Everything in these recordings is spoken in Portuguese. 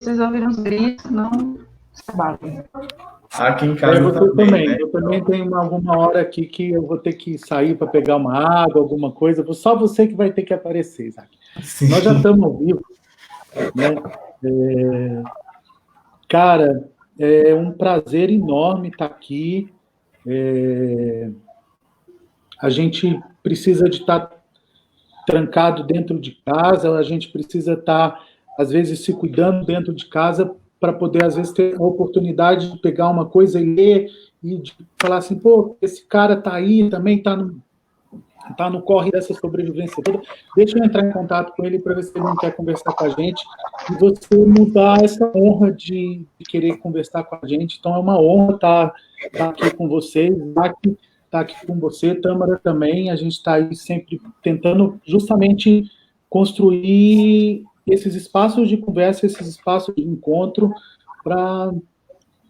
vocês ouviram os gritos, não se abalem. Aqui em casa você também. Né? Eu também tenho alguma hora aqui que eu vou ter que sair para pegar uma água, alguma coisa. Só você que vai ter que aparecer, Isaac. Sim. Nós já estamos ao vivo, né? Cara, é um prazer enorme estar aqui. A gente precisa de estar trancado dentro de casa, a gente precisa estar, às vezes, se cuidando dentro de casa para poder, às vezes, ter a oportunidade de pegar uma coisa e ler e de falar assim, pô, esse cara está aí, também está no corre dessa sobrevivência toda, deixa eu entrar em contato com ele para ver se ele não quer conversar com a gente, e você nos dá essa honra de querer conversar com a gente. Então é uma honra estar aqui com vocês, estar aqui com você, Tâmara também. A gente está aí sempre tentando justamente construir esses espaços de conversa, esses espaços de encontro para,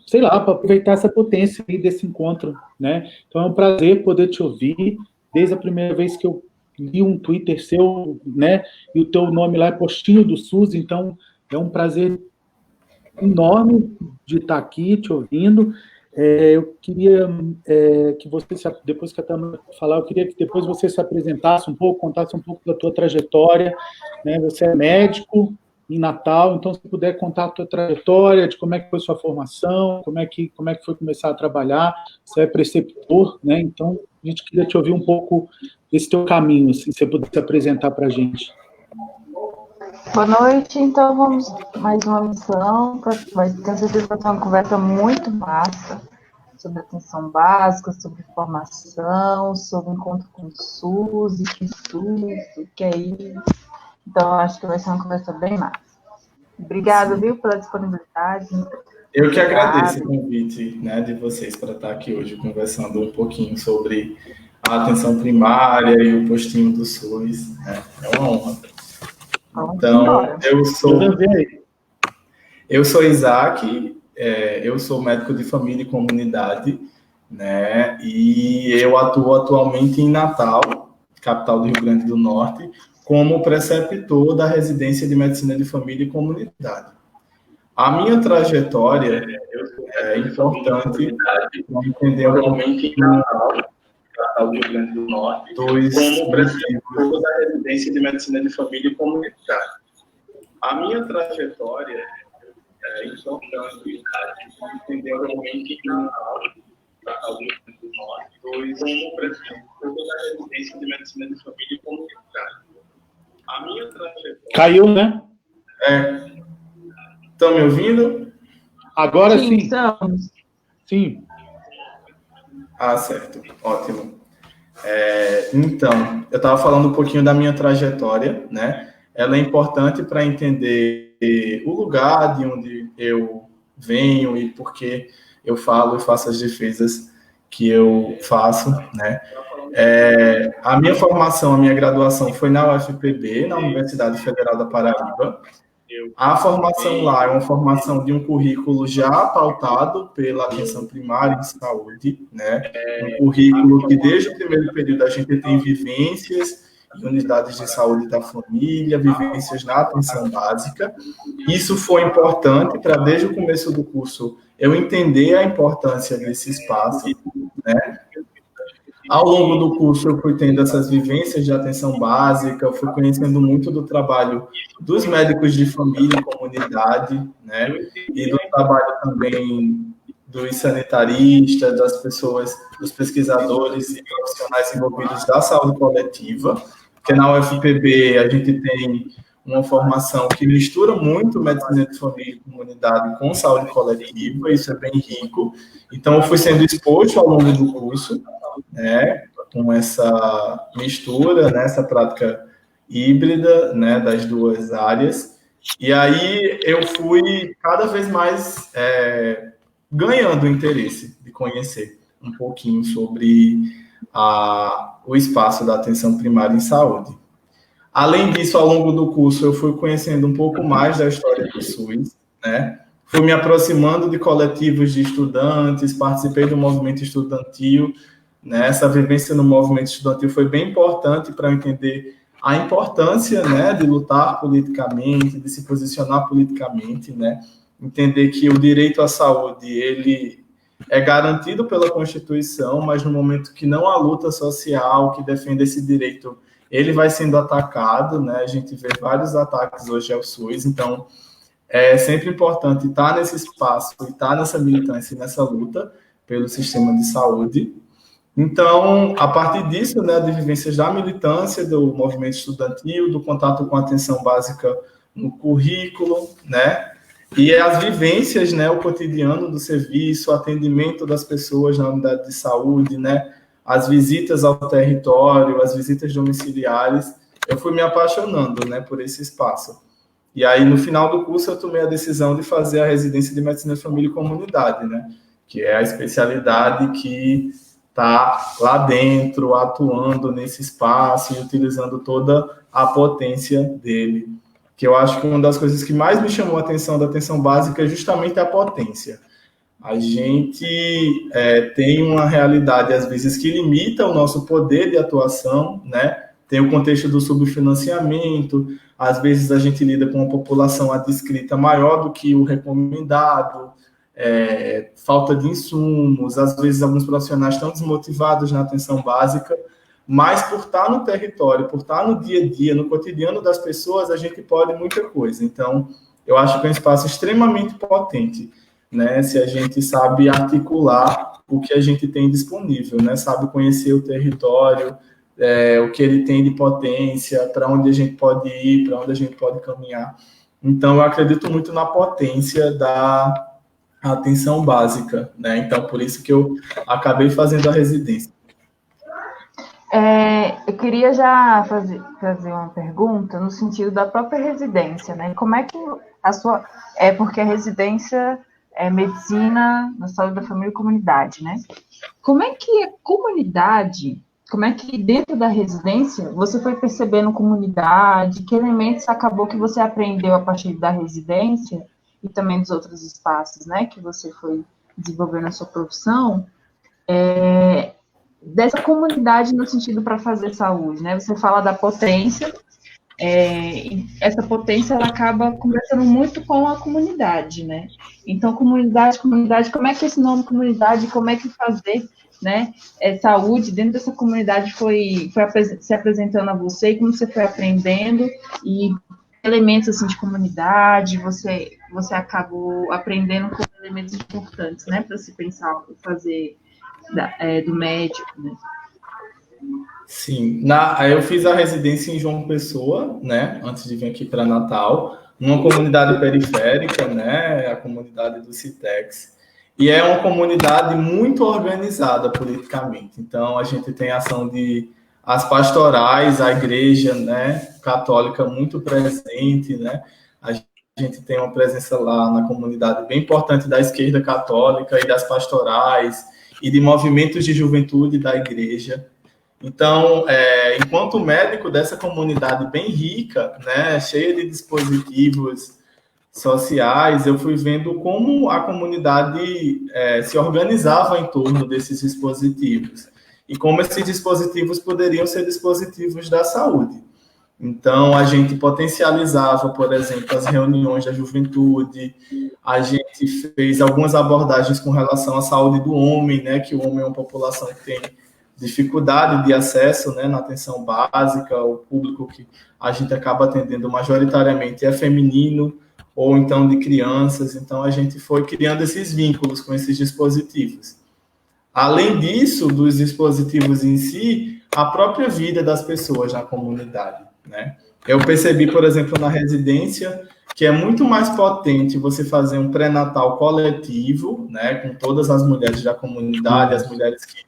sei lá, para aproveitar essa potência aí desse encontro, né? Então é um prazer poder te ouvir. Desde a primeira vez que eu li um Twitter seu, né, e o teu nome lá é Postinho do SUS, então é um prazer enorme de estar aqui te ouvindo. Eu queria que você, depois que a Tâmara falar, eu queria que depois você se apresentasse um pouco, contasse um pouco da tua trajetória, né? Você é médico em Natal, então se puder contar a tua trajetória, de como é que foi sua formação, como é que foi começar a trabalhar. Você é preceptor, né? Então a gente queria te ouvir um pouco desse teu caminho, assim, se você puder se apresentar para a gente. Boa noite, então vamos mais uma missão, vai ter certeza que vai ser uma conversa muito massa sobre atenção básica, sobre formação, sobre encontro com o SUS, e que SUS, o que é isso. Então, acho que vai ser uma conversa bem massa. Obrigada, viu, pela disponibilidade. Eu que agradeço o convite, né, de vocês para estar aqui hoje conversando um pouquinho sobre a atenção primária e o postinho do SUS. Né? É uma honra. Então, eu sou Isaac, eu sou médico de família e comunidade, né, e eu atuo atualmente em Natal, capital do Rio Grande do Norte, como preceptor da residência de medicina de família e comunidade. A minha trajetória é importante para entender atualmente em Natal, capital do Rio Grande do Norte, como preceptor da residência de medicina de família e comunidade. A minha trajetória é importante para entender atualmente em Natal, capital do Rio Grande do Norte, como preceptor da residência de medicina de família e comunidade. A minha trajetória... Caiu, né? Estão me ouvindo? Agora sim. Estamos. Sim. Ah, certo. Ótimo. Então, eu estava falando um pouquinho da minha trajetória, né? Ela é importante para entender o lugar de onde eu venho e por que eu falo e faço as defesas que eu faço, né? A minha formação, a minha graduação foi na UFPB, na Universidade Federal da Paraíba. A formação lá é uma formação de um currículo já pautado pela atenção primária em saúde, né? Um currículo que desde o primeiro período a gente tem vivências em unidades de saúde da família, vivências na atenção básica. Isso foi importante para, desde o começo do curso, eu entender a importância desse espaço, né? Ao longo do curso, eu fui tendo essas vivências de atenção básica, eu fui conhecendo muito do trabalho dos médicos de família e comunidade, né? E do trabalho também dos sanitaristas, das pessoas, dos pesquisadores e profissionais envolvidos da saúde coletiva, porque na UFPB a gente tem uma formação que mistura muito medicina de família e comunidade com saúde coletiva, isso é bem rico. Então, eu fui sendo exposto ao longo do curso, né, com essa mistura, né, essa prática híbrida, né, das duas áreas. E aí eu fui cada vez mais ganhando interesse de conhecer um pouquinho sobre o espaço da atenção primária em saúde. Além disso, ao longo do curso, eu fui conhecendo um pouco mais da história do SUS, né? Fui me aproximando de coletivos de estudantes, participei do movimento estudantil, né? Essa vivência no movimento estudantil foi bem importante para eu entender a importância, né, de lutar politicamente, de se posicionar politicamente, né, entender que o direito à saúde, ele é garantido pela Constituição, mas no momento que não há luta social que defenda esse direito, ele vai sendo atacado, né, a gente vê vários ataques hoje ao SUS, então é sempre importante estar nesse espaço, estar nessa militância e nessa luta pelo sistema de saúde. Então, a partir disso, né, de vivências da militância, do movimento estudantil, do contato com a atenção básica no currículo, né, e as vivências, né, o cotidiano do serviço, o atendimento das pessoas na unidade de saúde, né, as visitas ao território, as visitas domiciliares, eu fui me apaixonando, né, por esse espaço. E aí, no final do curso, eu tomei a decisão de fazer a residência de Medicina de Família e Comunidade, né, que é a especialidade que está lá dentro, atuando nesse espaço e utilizando toda a potência dele. Que eu acho que uma das coisas que mais me chamou a atenção da atenção básica é justamente a potência. A gente tem uma realidade, às vezes, que limita o nosso poder de atuação, né? Tem o contexto do subfinanciamento, às vezes a gente lida com uma população adscrita maior do que o recomendado, falta de insumos, às vezes alguns profissionais estão desmotivados na atenção básica, mas por estar no território, por estar no dia a dia, no cotidiano das pessoas, a gente pode muita coisa. Então, eu acho que é um espaço extremamente potente, né? Se a gente sabe articular o que a gente tem disponível, né? Sabe conhecer o território, o que ele tem de potência, para onde a gente pode ir, para onde a gente pode caminhar. Então, eu acredito muito na potência da atenção básica, né? Então, por isso que eu acabei fazendo a residência. Eu queria já fazer uma pergunta no sentido da própria residência, né? Como é que a sua... porque a residência é medicina na saúde da família e comunidade, né? Como é que a comunidade, como é que dentro da residência você foi percebendo comunidade, que elementos acabou que você aprendeu a partir da residência e também dos outros espaços, né, que você foi desenvolvendo a sua profissão, dessa comunidade no sentido para fazer saúde, né? Você fala da potência, e essa potência ela acaba conversando muito com a comunidade, né? Então, comunidade, como é que esse nome comunidade, como é que fazer, né, saúde dentro dessa comunidade foi se apresentando a você, e como você foi aprendendo, e elementos assim de comunidade, você acabou aprendendo com elementos importantes, né, para se pensar, fazer do médico, né? Sim, eu fiz a residência em João Pessoa, né, antes de vir aqui para Natal, numa comunidade periférica, né, a comunidade do Citex, e é uma comunidade muito organizada politicamente. Então, a gente tem ação de as pastorais, a igreja, né, católica muito presente, né, a gente tem uma presença lá na comunidade bem importante da esquerda católica e das pastorais e de movimentos de juventude da igreja. Então, enquanto médico dessa comunidade bem rica, né, cheia de dispositivos sociais, eu fui vendo como a comunidade se organizava em torno desses dispositivos e como esses dispositivos poderiam ser dispositivos da saúde. Então, a gente potencializava, por exemplo, as reuniões da juventude, a gente fez algumas abordagens com relação à saúde do homem, né, que o homem é uma população que tem dificuldade de acesso, né, na atenção básica, o público que a gente acaba atendendo majoritariamente é feminino, ou então de crianças, então a gente foi criando esses vínculos com esses dispositivos. Além disso, dos dispositivos em si, a própria vida das pessoas na comunidade, né? Eu percebi, por exemplo, na residência, que é muito mais potente você fazer um pré-natal coletivo, né, com todas as mulheres da comunidade, as mulheres que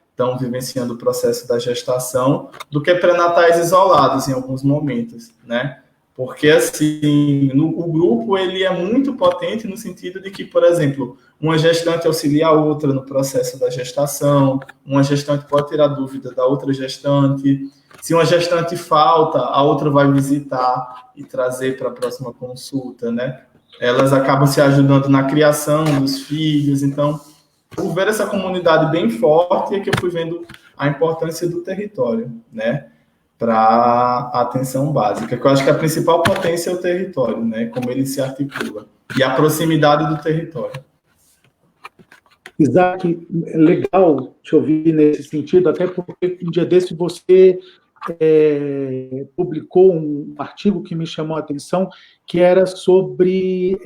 estão vivenciando o processo da gestação, do que pré-natais isolados em alguns momentos, né? Porque, assim, o grupo, ele é muito potente no sentido de que, por exemplo, uma gestante auxilia a outra no processo da gestação, uma gestante pode tirar dúvida da outra gestante, se uma gestante falta, a outra vai visitar e trazer para a próxima consulta, né? Elas acabam se ajudando na criação dos filhos, então, por ver essa comunidade bem forte, é que eu fui vendo a importância do território, né? para a atenção básica, que eu acho que a principal potência é o território, né? Como ele se articula. E a proximidade do território. Isaac, é legal te ouvir nesse sentido, até porque um dia desse você publicou um artigo que me chamou a atenção, que era sobre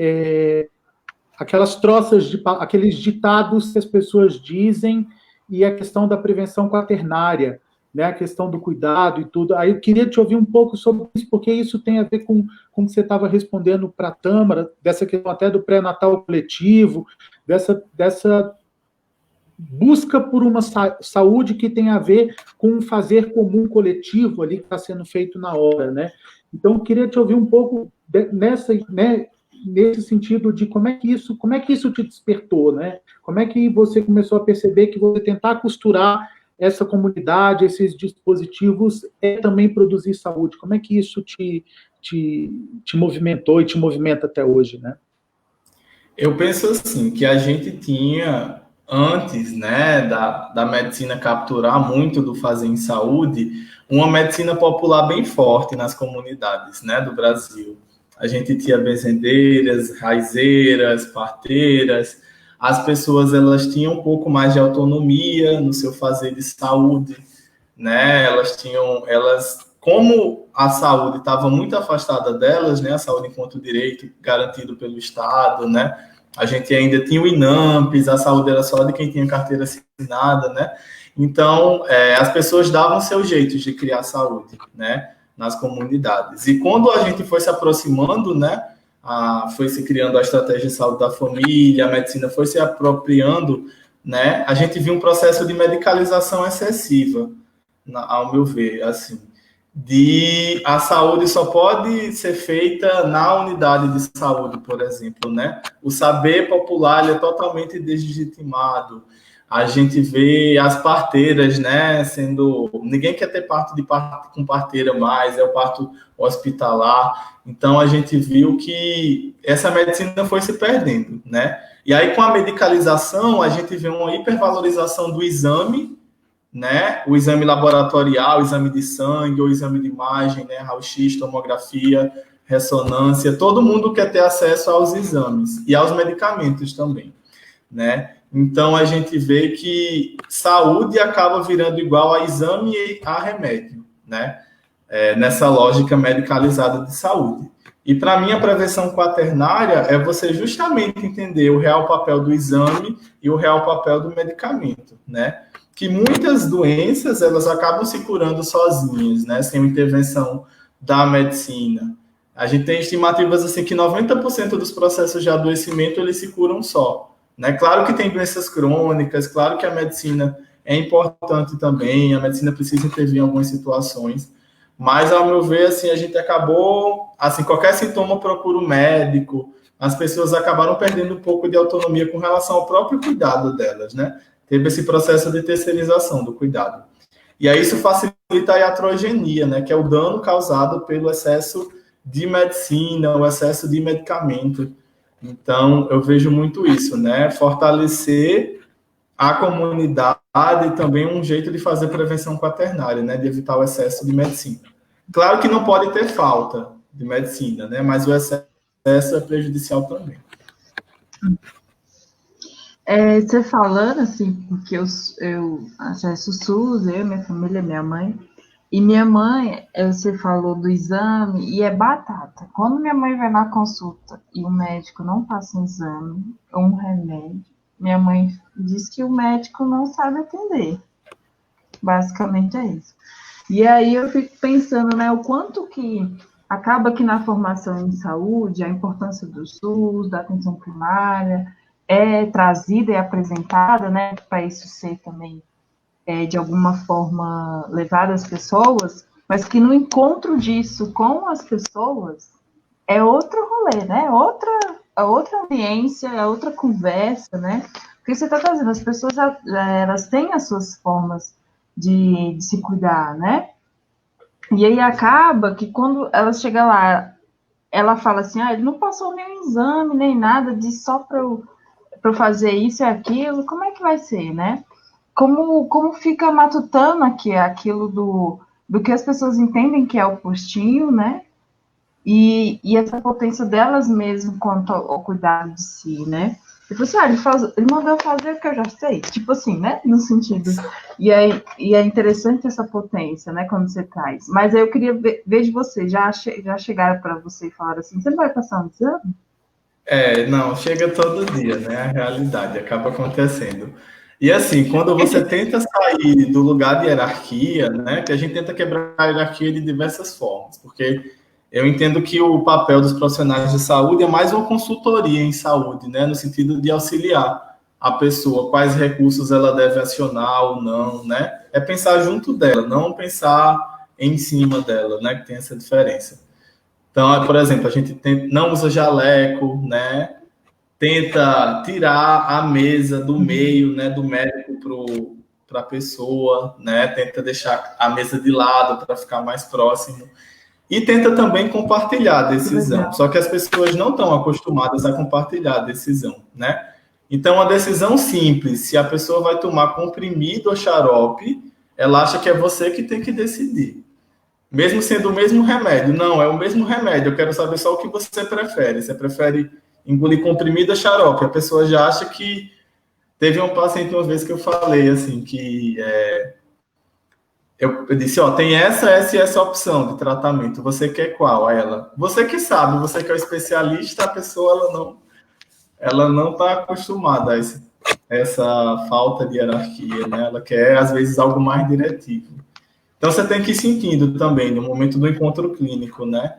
aquelas troças, aqueles ditados que as pessoas dizem e a questão da prevenção quaternária, né, a questão do cuidado e tudo. Aí eu queria te ouvir um pouco sobre isso, porque isso tem a ver com o que você estava respondendo para a Tâmara, dessa questão até do pré-natal coletivo, dessa busca por uma saúde que tem a ver com um fazer comum coletivo ali que está sendo feito na hora, né? Então, eu queria te ouvir um pouco nesse sentido de como é que isso te despertou, né? Como é que você começou a perceber que você tentar costurar essa comunidade, esses dispositivos, também produzir saúde? Como é que isso te movimentou e te movimenta até hoje, né? Eu penso assim, que a gente tinha, antes, né, da medicina capturar muito do fazer em saúde, uma medicina popular bem forte nas comunidades, né, do Brasil. A gente tinha benzedeiras, raizeiras, parteiras. As pessoas, elas tinham um pouco mais de autonomia no seu fazer de saúde, né? Como a saúde estava muito afastada delas, né? A saúde enquanto direito garantido pelo Estado, né? A gente ainda tinha o INAMPS, a saúde era só de quem tinha carteira assinada, né? Então, as pessoas davam seu jeito de criar saúde, né? Nas comunidades. E quando a gente foi se aproximando, né? Foi se criando a estratégia de saúde da família, a medicina foi se apropriando, né? A gente viu um processo de medicalização excessiva, ao meu ver, assim, a saúde só pode ser feita na unidade de saúde, por exemplo, né? O saber popular ele é totalmente deslegitimado. A gente vê as parteiras, né, ninguém quer ter parto com parteira mais, é o parto hospitalar. Então a gente viu que essa medicina foi se perdendo, né? E aí com a medicalização a gente vê uma hipervalorização do exame, né? O exame laboratorial, o exame de sangue, ou exame de imagem, né? Raio-X, tomografia, ressonância. Todo mundo quer ter acesso aos exames e aos medicamentos também, né? Então, a gente vê que saúde acaba virando igual a exame e a remédio, né? Nessa lógica medicalizada de saúde. E, para mim, a prevenção quaternária é você justamente entender o real papel do exame e o real papel do medicamento, né? Que muitas doenças, elas acabam se curando sozinhas, né? Sem intervenção da medicina. A gente tem estimativas, assim, que 90% dos processos de adoecimento, eles se curam só. Né? Claro que tem doenças crônicas, claro que a medicina é importante também, a medicina precisa intervir em algumas situações, mas, ao meu ver, assim, a gente acabou, assim, qualquer sintoma procura o médico, as pessoas acabaram perdendo um pouco de autonomia com relação ao próprio cuidado delas, né? Teve esse processo de terceirização do cuidado. E aí isso facilita a iatrogenia, né? Que é o dano causado pelo excesso de medicina, o excesso de medicamento. Então, eu vejo muito isso, né? Fortalecer a comunidade e também um jeito de fazer prevenção quaternária, né? De evitar o excesso de medicina. Claro que não pode ter falta de medicina, né? Mas o excesso é prejudicial também. Você falando, assim, porque eu acesso o SUS, minha família, minha mãe, e minha mãe, você falou do exame, e é batata. Quando minha mãe vai na consulta e o médico não passa um exame ou um remédio, minha mãe diz que o médico não sabe atender. Basicamente é isso. E aí eu fico pensando, né, o quanto que acaba que na formação em saúde, a importância do SUS, da atenção primária, é trazida e apresentada, né, para isso ser também de alguma forma levado às pessoas, mas que no encontro disso com as pessoas é outro rolê, né? Outra ambiência, é outra conversa, né? Porque você está trazendo, as pessoas elas têm as suas formas de se cuidar, né? E aí acaba que quando ela chega lá, ela fala assim, ele não passou nenhum exame, nem nada, diz só para eu fazer isso e aquilo, como é que vai ser, né? Como fica matutando aqui aquilo do que as pessoas entendem que é o postinho, né? E essa potência delas mesmo quanto ao cuidado de si, né? Tipo assim, ele mandou eu fazer o que eu já sei. Tipo assim, né? No sentido. E é interessante essa potência, né? Quando você traz. Mas aí eu queria ver de você. Já chegaram para você e falaram assim, você não vai passar um exame? Não, chega todo dia, né? A realidade acaba acontecendo. E assim, quando você tenta sair do lugar de hierarquia, né? Que a gente tenta quebrar a hierarquia de diversas formas, porque eu entendo que o papel dos profissionais de saúde é mais uma consultoria em saúde, né? No sentido de auxiliar a pessoa, quais recursos ela deve acionar ou não, né? É pensar junto dela, não pensar em cima dela, né? Que tem essa diferença. Então, por exemplo, a gente não usa jaleco, né? Tenta tirar a mesa do meio, né? Do médico para a pessoa, né? Tenta deixar a mesa de lado para ficar mais próximo. E tenta também compartilhar a decisão. Só que as pessoas não estão acostumadas a compartilhar a decisão, né? Então, a decisão simples, se a pessoa vai tomar comprimido ou xarope, ela acha que é você que tem que decidir. Mesmo sendo o mesmo remédio. Não, é o mesmo remédio. Eu quero saber só o que você prefere. Você prefere engolir comprimido ou xarope? A pessoa já acha que... Teve um paciente uma vez que eu falei, assim, que... Eu disse, tem essa e essa opção de tratamento. Você quer qual? Aí ela, você que sabe, você que é o especialista, a pessoa, ela não está acostumada a essa falta de hierarquia, né? Ela quer, às vezes, algo mais diretivo. Então, você tem que ir sentindo também, no momento do encontro clínico, né?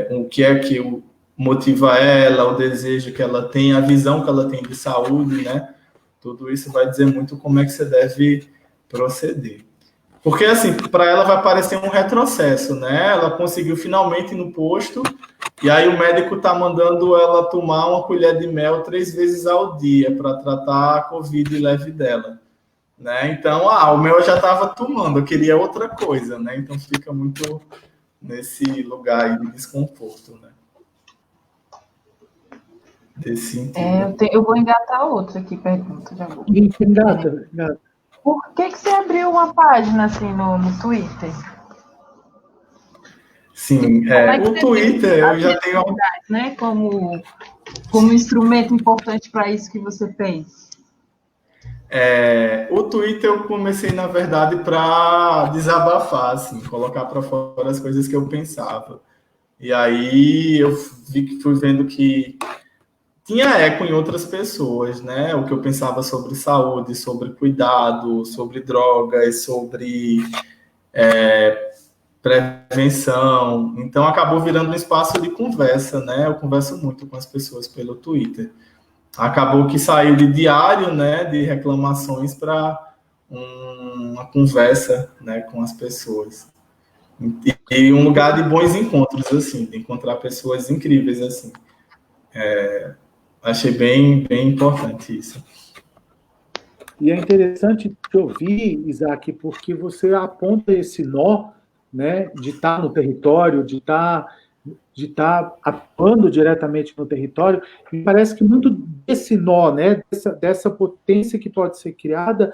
O que é que motiva ela, o desejo que ela tem, a visão que ela tem de saúde, né? Tudo isso vai dizer muito como é que você deve proceder. Porque, assim, para ela vai parecer um retrocesso, né? Ela conseguiu finalmente ir no posto, e aí o médico está mandando ela tomar uma colher de mel 3 vezes ao dia para tratar a Covid leve dela. Né? Então, o mel eu já estava tomando, eu queria outra coisa, né? Então fica muito nesse lugar aí de desconforto, né? Desse sentido. Eu vou engatar outra aqui, pergunta. Já vou. Engata. Por que você abriu uma página assim no Twitter? Sim, o Twitter eu já tenho... Né? Como instrumento importante para isso que você fez. O Twitter eu comecei, na verdade, para desabafar, assim, colocar para fora as coisas que eu pensava. E aí eu fui vendo que tinha eco em outras pessoas, né? O que eu pensava sobre saúde, sobre cuidado, sobre drogas, sobre prevenção. Então, acabou virando um espaço de conversa, né? Eu converso muito com as pessoas pelo Twitter. Acabou que saiu de diário, né? De reclamações para uma conversa, né? Com as pessoas. E um lugar de bons encontros, assim, de encontrar pessoas incríveis, assim. Achei bem importante isso. E é interessante te ouvir, Isaac, porque você aponta esse nó, né, de estar no território, de estar atuando diretamente no território, e parece que muito desse nó, né, dessa potência que pode ser criada,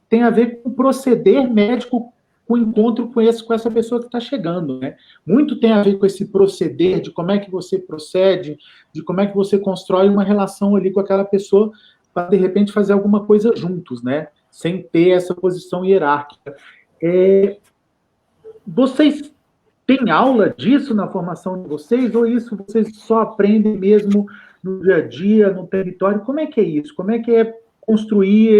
tem a ver com o proceder médico, com o encontro com essa pessoa que está chegando, né? Muito tem a ver com esse proceder, de como é que você procede, de como é que você constrói uma relação ali com aquela pessoa para, de repente, fazer alguma coisa juntos, né? Sem ter essa posição hierárquica. Vocês têm aula disso na formação de vocês, ou isso vocês só aprendem mesmo no dia a dia, no território? Como é que é isso? Como é que é construir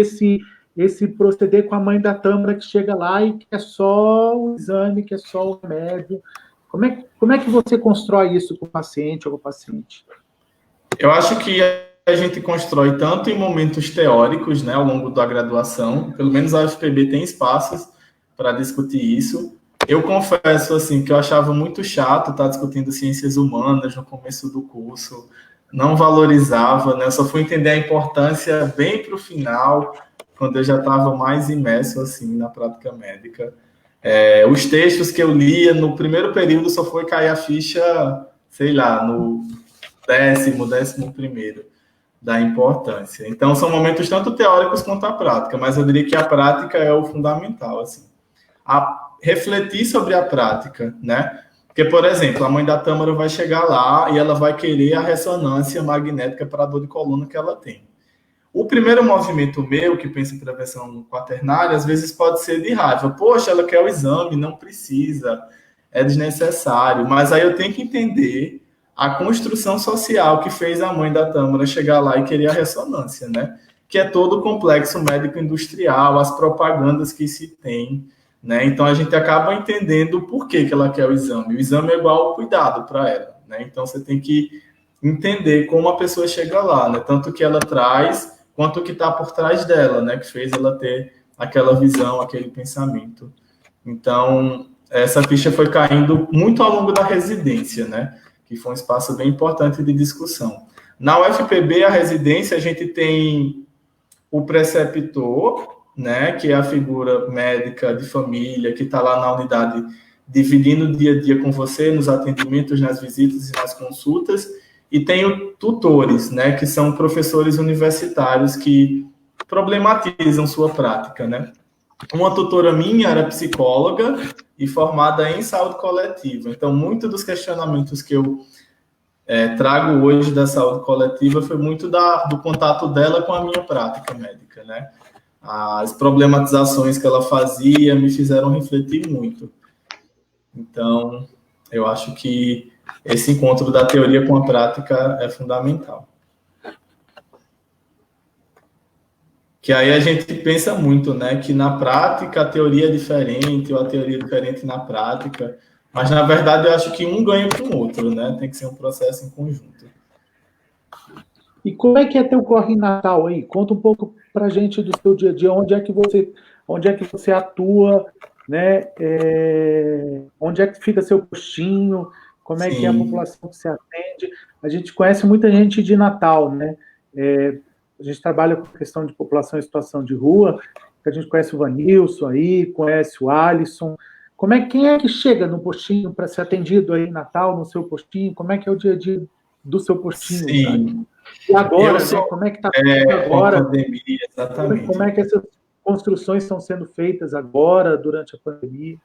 esse proceder com a mãe da tâmara que chega lá e que é só o exame, que é só o remédio? Como é que você constrói isso com o paciente ou com o paciente? Eu acho que a gente constrói tanto em momentos teóricos, né, ao longo da graduação, pelo menos a UFPB tem espaços para discutir isso. Eu confesso, assim, que eu achava muito chato estar discutindo ciências humanas no começo do curso, não valorizava, né, eu só fui entender a importância bem para o final, quando eu já estava mais imerso, assim, na prática médica. Os textos que eu lia no primeiro período só foi cair a ficha, sei lá, no 11º da importância. Então, são momentos tanto teóricos quanto a prática, mas eu diria que a prática é o fundamental, assim. a refletir sobre a prática, né? Porque, por exemplo, a mãe da Tâmara vai chegar lá e ela vai querer a ressonância magnética para a dor de coluna que ela tem. O primeiro movimento meu, que pensa em prevenção quaternária, às vezes pode ser de raiva. Poxa, ela quer o exame, não precisa, é desnecessário. Mas aí eu tenho que entender a construção social que fez a mãe da Tâmara chegar lá e querer a ressonância, né? Que é todo o complexo médico-industrial, as propagandas que se tem, né? Então a gente acaba entendendo por que ela quer o exame. O exame é igual ao cuidado para ela, né? Então você tem que entender como a pessoa chega lá, né? Tanto o que ela traz, quanto o que está por trás dela, né? Que fez ela ter aquela visão, aquele pensamento. Então, essa ficha foi caindo muito ao longo da residência, né? Que foi um espaço bem importante de discussão. Na UFPB, a residência, a gente tem o preceptor, né? Que é a figura médica de família, que está lá na unidade, dividindo o dia a dia com você, nos atendimentos, nas visitas e nas consultas. E tem tutores, né, que são professores universitários que problematizam sua prática, né? Uma tutora minha era psicóloga e formada em saúde coletiva. Então, muitos dos questionamentos que eu trago hoje da saúde coletiva foi muito do contato dela com a minha prática médica, né? As problematizações que ela fazia me fizeram refletir muito. Então, eu acho que esse encontro da teoria com a prática é fundamental. Que aí a gente pensa muito, né, que na prática a teoria é diferente, ou a teoria é diferente na prática, mas na verdade eu acho que um ganha com o outro, né, tem que ser um processo em conjunto. E como é que é teu corre em Natal aí? Conta um pouco pra gente do seu dia a dia, onde é que você atua, né, onde é que fica seu postinho, como é que é a população que você atende. A gente conhece muita gente de Natal, né? A gente trabalha com questão de população em situação de rua, a gente conhece o Vanilson aí, conhece o Alisson. Quem é que chega no postinho para ser atendido aí em Natal, no seu postinho? Como é que é o dia a dia do seu postinho? Sim. Sabe? E agora, né? Como é que está agora? Pandemia, exatamente. Como é que essas construções estão sendo feitas agora, durante a pandemia?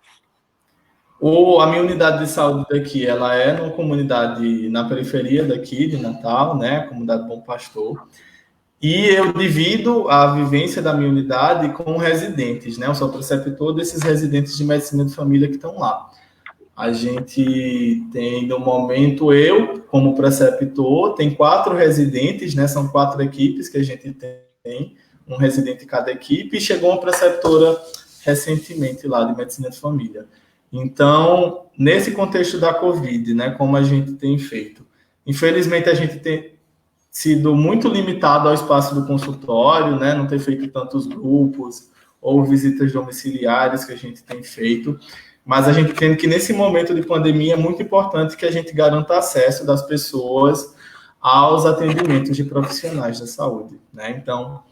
A minha unidade de saúde daqui, ela é numa comunidade na periferia daqui de Natal, né, comunidade Bom Pastor, e eu divido a vivência da minha unidade com residentes, né, eu sou preceptor desses residentes de medicina de família que estão lá. A gente tem, no momento, eu, como preceptor, tem 4 residentes, né, são 4 equipes que a gente tem, um residente em cada equipe, e chegou uma preceptora recentemente lá de medicina de família. Então, nesse contexto da Covid, né, como a gente tem feito? Infelizmente, a gente tem sido muito limitado ao espaço do consultório, né, não tem feito tantos grupos ou visitas domiciliares que a gente tem feito, mas a gente entende que nesse momento de pandemia é muito importante que a gente garanta acesso das pessoas aos atendimentos de profissionais da saúde, né? Então,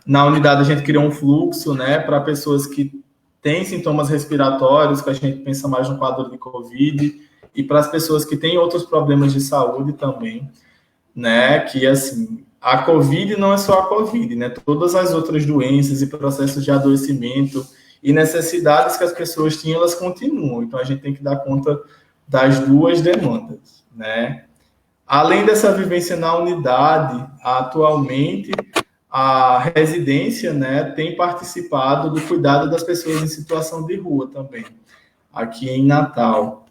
na unidade a gente criou um fluxo, né, para pessoas que têm sintomas respiratórios, que a gente pensa mais no quadro de Covid, e para as pessoas que têm outros problemas de saúde também, né, que assim, a Covid não é só a Covid, né, todas as outras doenças e processos de adoecimento e necessidades que as pessoas tinham, elas continuam, então a gente tem que dar conta das duas demandas, né. Além dessa vivência na unidade, atualmente, a residência, né, tem participado do cuidado das pessoas em situação de rua também, aqui em Natal.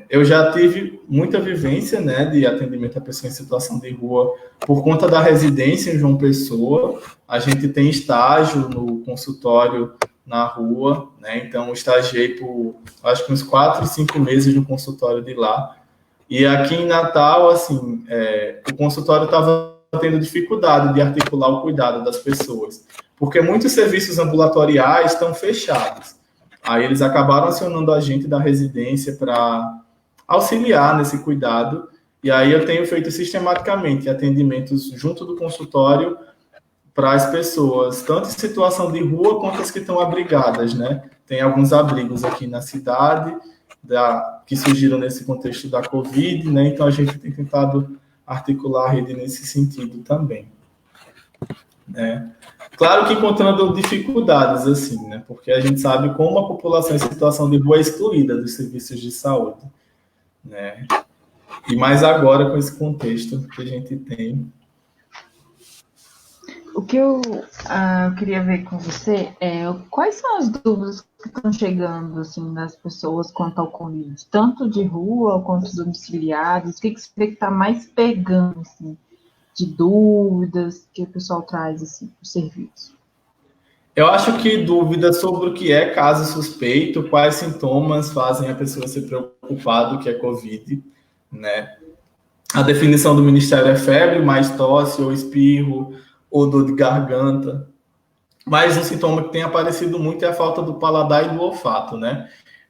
Eu já tive muita vivência, né, de atendimento a pessoas em situação de rua por conta da residência em João Pessoa. A gente tem estágio no consultório na rua, né, então eu estagiei por, acho que uns 4, 5 meses no consultório de lá. E aqui em Natal, assim, o consultório estava tendo dificuldade de articular o cuidado das pessoas, porque muitos serviços ambulatoriais estão fechados. Aí eles acabaram acionando a gente da residência para auxiliar nesse cuidado, e aí eu tenho feito sistematicamente atendimentos junto do consultório para as pessoas, tanto em situação de rua quanto as que estão abrigadas, né? Tem alguns abrigos aqui na cidade, que surgiram nesse contexto da Covid, né? Então a gente tem tentado articular a rede nesse sentido também. né? Claro que encontrando dificuldades, assim, né? Porque a gente sabe como a população em situação de rua é excluída dos serviços de saúde, né? E mais agora com esse contexto que a gente tem. O que eu queria ver com você é quais são as dúvidas que estão chegando assim, das pessoas quanto ao Covid, tanto de rua quanto domiciliares, o que você vê que está mais pegando assim, de dúvidas que o pessoal traz assim, para o serviço? Eu acho que dúvidas sobre o que é caso suspeito, quais sintomas fazem a pessoa se preocupar do que é Covid, né? A definição do Ministério é febre, mais tosse ou espirro, ou dor de garganta. Mas um sintoma que tem aparecido muito é a falta do paladar e do olfato, né?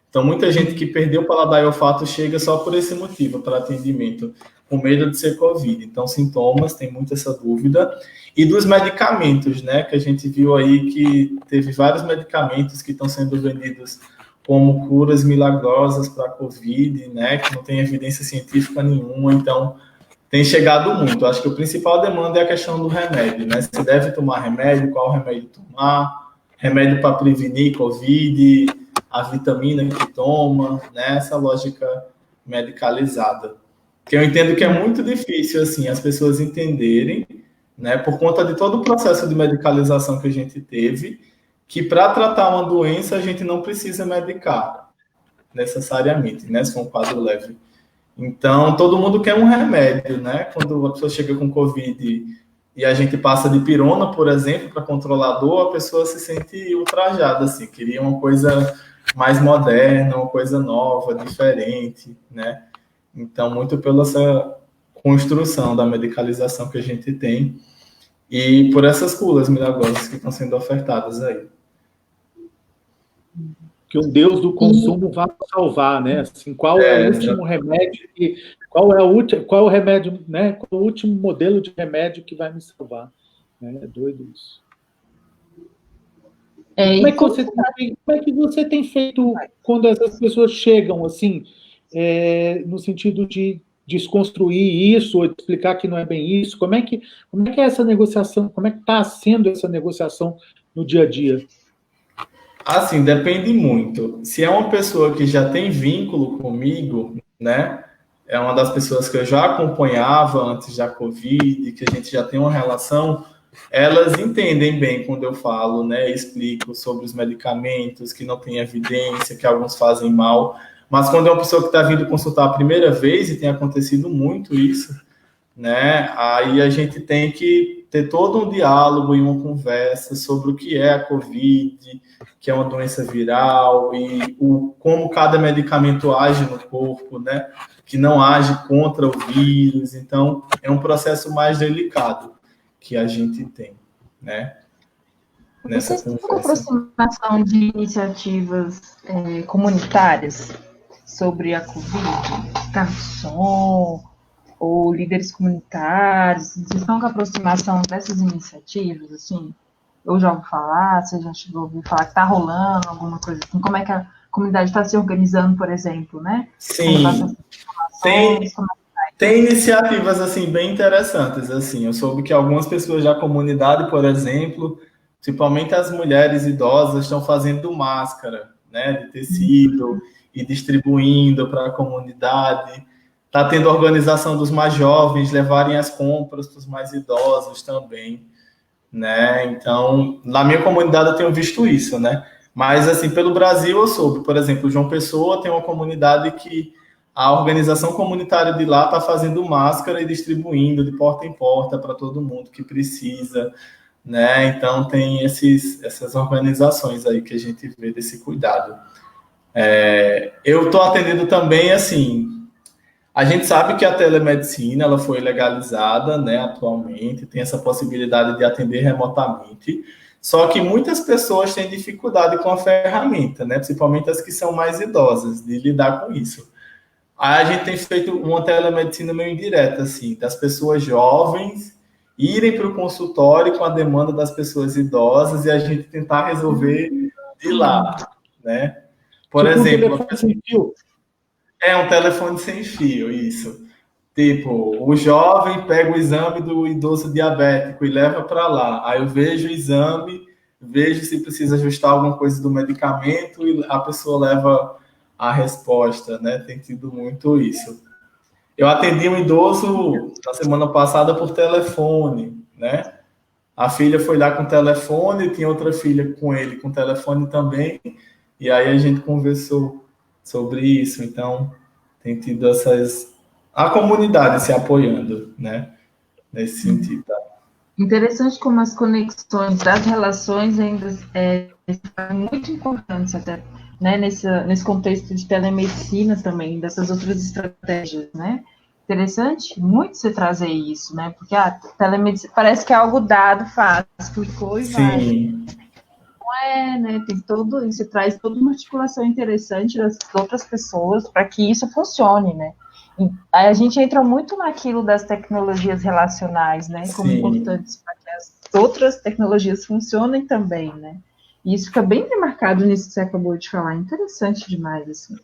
Então, muita gente que perdeu o paladar e o olfato chega só por esse motivo, para atendimento, com medo de ser Covid. Então, sintomas, tem muito essa dúvida. E dos medicamentos, né? Que a gente viu aí que teve vários medicamentos que estão sendo vendidos como curas milagrosas para a Covid, né? Que não tem evidência científica nenhuma. Então, tem chegado muito. Acho que a principal demanda é a questão do remédio, né? Se deve tomar remédio, qual remédio tomar, remédio para prevenir Covid, a vitamina que toma, né? Essa lógica medicalizada. Que eu entendo que é muito difícil, assim, as pessoas entenderem, né? Por conta de todo o processo de medicalização que a gente teve, que para tratar uma doença a gente não precisa medicar necessariamente, né? Se for um quadro leve. Então, todo mundo quer um remédio, né? Quando a pessoa chega com Covid e a gente passa de pirona, por exemplo, para controlar a dor, a pessoa se sente ultrajada, assim, queria uma coisa mais moderna, uma coisa nova, diferente, né? Então, muito pela essa construção da medicalização que a gente tem e por essas curas milagrosas que estão sendo ofertadas aí. Que um Deus do consumo vá salvar, né? Assim, qual é o último remédio qual é o remédio, né? Qual é o último modelo de remédio que vai me salvar? É doido isso. Como é que você tem feito quando essas pessoas chegam, assim, no sentido de desconstruir isso, ou explicar que não é bem isso? Como é que é essa negociação? Como é que está sendo essa negociação no dia a dia? Assim, depende muito. Se é uma pessoa que já tem vínculo comigo, né? É uma das pessoas que eu já acompanhava antes da Covid, que a gente já tem uma relação, elas entendem bem quando eu falo, né? Explico sobre os medicamentos, que não tem evidência, que alguns fazem mal. Mas quando é uma pessoa que está vindo consultar a primeira vez, e tem acontecido muito isso, né? Aí a gente tem que ter todo um diálogo e uma conversa sobre o que é a Covid, que é uma doença viral, e como cada medicamento age no corpo, né? Que não age contra o vírus. Então, é um processo mais delicado que a gente tem, né? Nessa Vocês têm uma aproximação de iniciativas comunitárias sobre a Covid? Garçom, ou líderes comunitários? Vocês estão com a aproximação dessas iniciativas, assim? Eu já ouvi falar, você já chegou a ouvir falar que está rolando alguma coisa assim? Como é que a comunidade está se organizando, por exemplo, né? Sim, tem iniciativas, assim, bem interessantes, assim. Eu soube que algumas pessoas da comunidade, por exemplo, principalmente as mulheres idosas, estão fazendo máscara, né, de tecido e distribuindo para a comunidade. Está tendo organização dos mais jovens levarem as compras para os mais idosos também, né? Então, na minha comunidade eu tenho visto isso, né? Mas, assim, pelo Brasil eu soube, por exemplo, João Pessoa tem uma comunidade que a organização comunitária de lá está fazendo máscara e distribuindo de porta em porta para todo mundo que precisa, né? Então, tem essas organizações aí que a gente vê desse cuidado. Eu estou atendendo também, assim, a gente sabe que a telemedicina ela foi legalizada, né, atualmente, tem essa possibilidade de atender remotamente, só que muitas pessoas têm dificuldade com a ferramenta, né, principalmente as que são mais idosas, de lidar com isso. Aí a gente tem feito uma telemedicina meio indireta, assim, das pessoas jovens irem para o consultório com a demanda das pessoas idosas e a gente tentar resolver de lá, né? Por exemplo, um telefone sem fio. É um telefone sem fio, isso. Tipo, o jovem pega o exame do idoso diabético e leva para lá. Aí eu vejo o exame, vejo se precisa ajustar alguma coisa do medicamento e a pessoa leva a resposta, né? Tem tido muito isso. Eu atendi um idoso na semana passada por telefone, né? A filha foi lá com o telefone, tinha outra filha com ele com o telefone também, e aí a gente conversou sobre isso. Então, tem tido essas... A comunidade se apoiando, né? Nesse sentido. Interessante como as conexões das relações ainda são muito importantes até, né, nesse contexto de telemedicina também, dessas outras estratégias, né? Interessante muito você trazer isso, né? Porque a telemedicina parece que é algo dado, faz, clicou e vai. Sim. Não é, né? Tem todo, você traz toda uma articulação interessante das outras pessoas para que isso funcione, né? Aí a gente entra muito naquilo das tecnologias relacionais, né? Como Sim. importantes para que as outras tecnologias funcionem também, né? E isso fica bem demarcado nisso que você acabou de falar. Interessante demais, assim.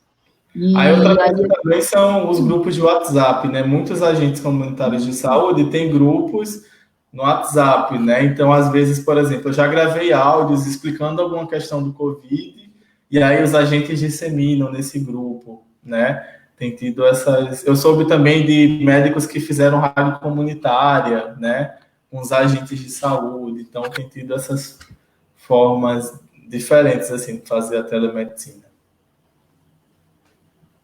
Aí outra coisa também são os grupos de WhatsApp, né? Muitos agentes comunitários de saúde têm grupos no WhatsApp, né? Então, às vezes, por exemplo, eu já gravei áudios explicando alguma questão do Covid e aí os agentes disseminam nesse grupo, né? Tem tido essas... Eu soube também de médicos que fizeram rádio comunitária, né? Com os agentes de saúde. Então, tem tido essas formas diferentes, assim, de fazer a telemedicina.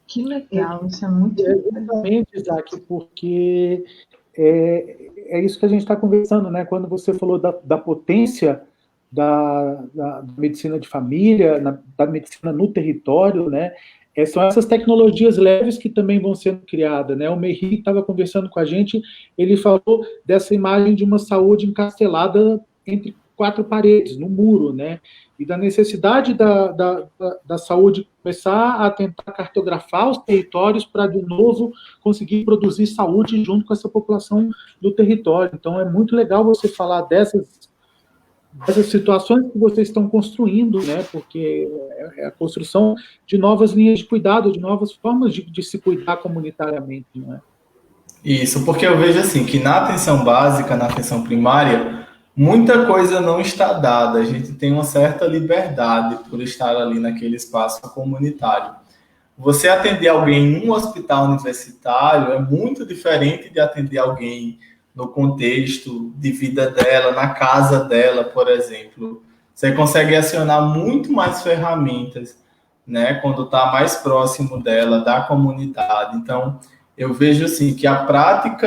Que legal, isso é muito exatamente, Isaac, porque é isso que a gente está conversando, né? Quando você falou da potência da medicina de família, da medicina no território, né? São essas tecnologias leves que também vão sendo criadas, né? O Merri estava conversando com a gente, ele falou dessa imagem de uma saúde encastelada entre quatro paredes, no muro, né? E da necessidade da saúde começar a tentar cartografar os territórios para, de novo, conseguir produzir saúde junto com essa população do território. Então, é muito legal você falar dessas situações que vocês estão construindo, né? Porque é a construção de novas linhas de cuidado, de novas formas de se cuidar comunitariamente, não é? Isso, porque eu vejo assim, que na atenção básica, na atenção primária, muita coisa não está dada. A gente tem uma certa liberdade por estar ali naquele espaço comunitário. Você atender alguém num hospital universitário é muito diferente de atender alguém no contexto de vida dela, na casa dela, por exemplo. Você consegue acionar muito mais ferramentas, né, quando está mais próximo dela, da comunidade. Então, eu vejo assim que a prática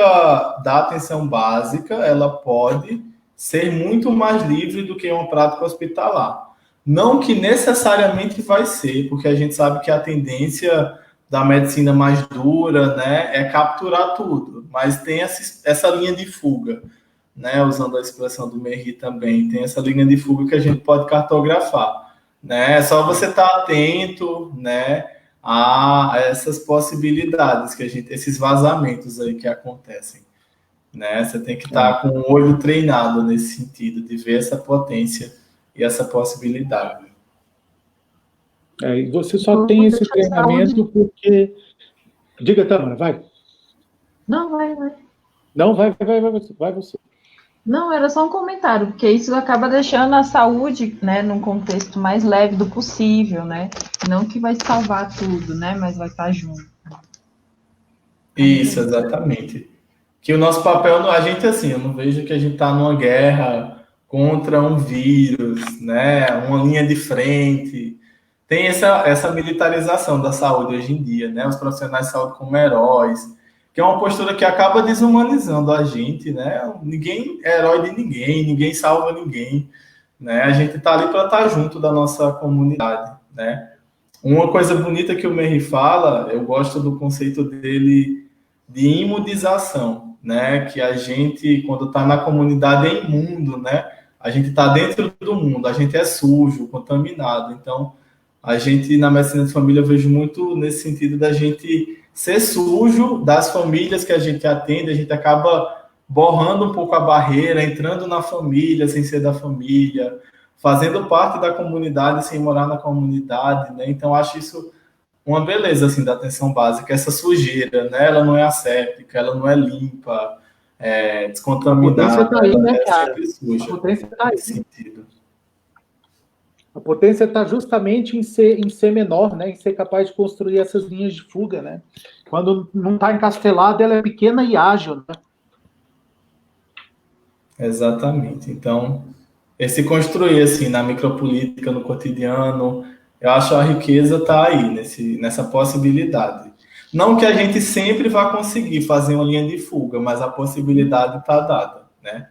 da atenção básica, ela pode ser muito mais livre do que uma prática hospitalar. Não que necessariamente vai ser, porque a gente sabe que a tendência da medicina mais dura, né, é capturar tudo, mas tem essa linha de fuga, né, usando a expressão do Merri também, tem essa linha de fuga que a gente pode cartografar, né, é só você estar atento, né, a essas possibilidades que a gente, esses vazamentos aí que acontecem, né, você tem que estar com o olho treinado nesse sentido, de ver essa potência e essa possibilidade. E você só tem esse treinamento porque... Diga, Tamara, vai. Não, vai. Não, vai você. Não, era só um comentário, porque isso acaba deixando a saúde, né, num contexto mais leve do possível, né? Não que vai salvar tudo, né, mas vai estar junto. Isso, exatamente. Que o nosso papel, a gente, assim, eu não vejo que a gente está numa guerra contra um vírus, né, uma linha de frente. Tem essa militarização da saúde hoje em dia, né, os profissionais de saúde como heróis, que é uma postura que acaba desumanizando a gente, né, ninguém é herói de ninguém, ninguém salva ninguém, né, a gente está ali para estar junto da nossa comunidade, né. Uma coisa bonita que o Merri fala, eu gosto do conceito dele de imunização, né? Que a gente, quando está na comunidade, é imundo, né? A gente está dentro do mundo, a gente é sujo, contaminado. Então, a gente, na medicina de família, eu vejo muito nesse sentido da gente ser sujo das famílias que a gente atende, a gente acaba borrando um pouco a barreira, entrando na família sem ser da família, fazendo parte da comunidade sem morar na comunidade, né? Então, acho isso uma beleza assim da atenção básica, essa sujeira, né? Ela não é asséptica, ela não é limpa, A potência descontaminada, está aí, ela né, é cara? sempre A suja potência está aí. nesse sentido. A potência está justamente em ser menor, né? Em ser capaz de construir essas linhas de fuga, né? Quando não está encastelada, ela é pequena e ágil, né? Exatamente. Então, esse construir assim na micropolítica, no cotidiano, eu acho a riqueza está aí nessa possibilidade. Não que a gente sempre vá conseguir fazer uma linha de fuga, mas a possibilidade está dada, né?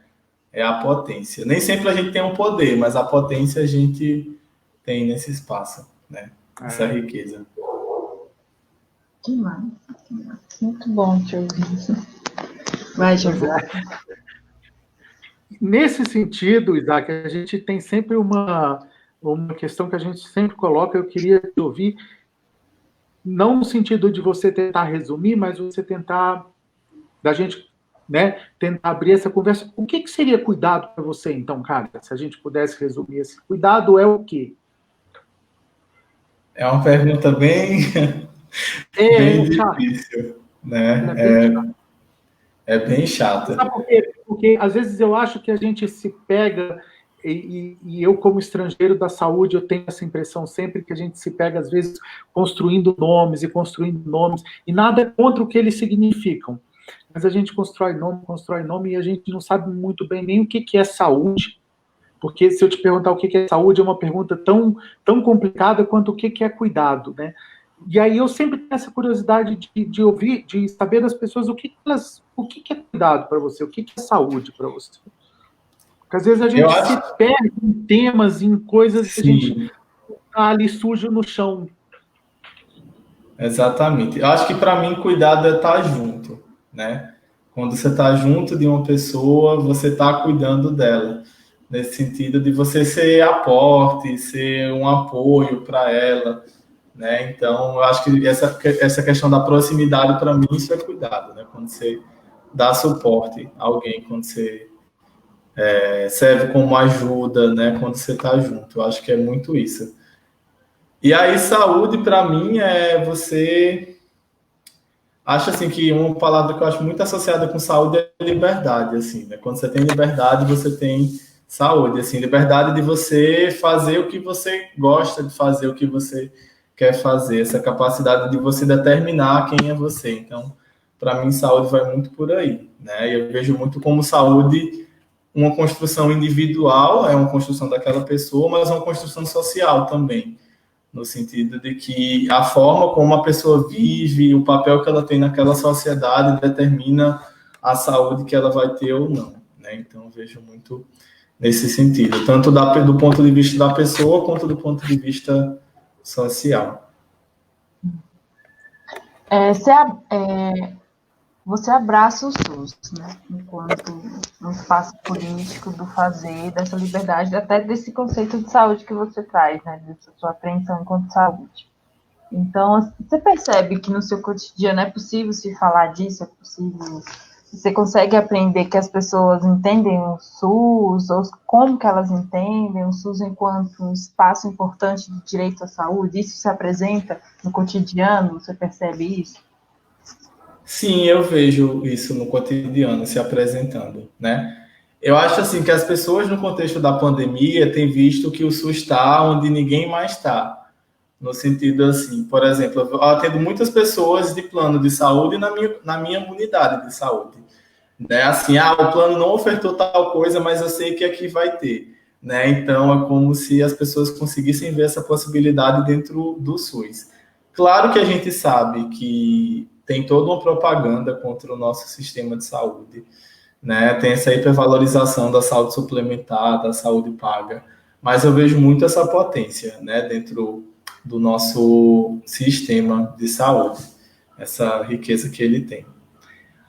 É a potência. Nem sempre a gente tem um poder, mas a potência a gente tem nesse espaço, né? Essa riqueza. Demais, demais. Muito bom te ouvir. Vai, Giovana. Nesse sentido, Isaac, a gente tem sempre uma questão que a gente sempre coloca, eu queria te ouvir, não no sentido de você tentar resumir, mas você tentar, da gente, né, tentar abrir essa conversa. O que seria cuidado para você, então, cara? Se a gente pudesse resumir esse cuidado é o quê? É uma pergunta bem difícil, né? É bem chata. Sabe por quê? Porque às vezes eu acho que a gente se pega, e eu, como estrangeiro da saúde, eu tenho essa impressão sempre que a gente se pega, às vezes, construindo nomes, e nada contra o que eles significam. Mas a gente constrói nome, e a gente não sabe muito bem nem o que é saúde. Porque se eu te perguntar o que é saúde, é uma pergunta tão complicada quanto o que é cuidado, né? E aí eu sempre tenho essa curiosidade de ouvir, de saber das pessoas o que é cuidado para você, o que é saúde para você. Porque às vezes a gente se perde em temas, em coisas que a gente tá ali sujo no chão. Exatamente. Eu acho que para mim cuidado é estar junto, né? Quando você está junto de uma pessoa, você está cuidando dela. Nesse sentido de você ser aporte, ser um apoio para ela, né? Então, eu acho que essa questão da proximidade, para mim, isso é cuidado, né? Quando você dá suporte a alguém, quando você serve como ajuda, né? Quando você está junto, eu acho que é muito isso. E aí, saúde, para mim, é você... Acho, assim, que uma palavra que eu acho muito associada com saúde é liberdade, assim, né? Quando você tem liberdade, você tem saúde, assim, liberdade de você fazer o que você gosta de fazer, o que você quer fazer, essa capacidade de você determinar quem é você. Então, para mim, saúde vai muito por aí, né? Eu vejo muito como saúde uma construção individual, é uma construção daquela pessoa, mas uma construção social também, no sentido de que a forma como a pessoa vive, o papel que ela tem naquela sociedade determina a saúde que ela vai ter ou não, né? Então, eu vejo muito nesse sentido, tanto do ponto de vista da pessoa, quanto do ponto de vista social. Você abraça o SUS, né? Enquanto um espaço político do fazer, dessa liberdade, até desse conceito de saúde que você traz, né? Dessa sua apreensão enquanto saúde. Então, você percebe que no seu cotidiano é possível se falar disso, é possível... Você consegue aprender que as pessoas entendem o SUS, ou como que elas entendem o SUS enquanto um espaço importante de direito à saúde? Isso se apresenta no cotidiano? Você percebe isso? Sim, eu vejo isso no cotidiano se apresentando, né? Eu acho assim que as pessoas no contexto da pandemia têm visto que o SUS está onde ninguém mais está. No sentido assim, por exemplo, eu atendo muitas pessoas de plano de saúde na minha unidade de saúde. Né? Assim, o plano não ofertou tal coisa, mas eu sei que aqui vai ter. Né? Então, é como se as pessoas conseguissem ver essa possibilidade dentro do SUS. Claro que a gente sabe que tem toda uma propaganda contra o nosso sistema de saúde. Né? Tem essa hipervalorização da saúde suplementar, da saúde paga. Mas eu vejo muito essa potência, né, dentro do nosso sistema de saúde, essa riqueza que ele tem.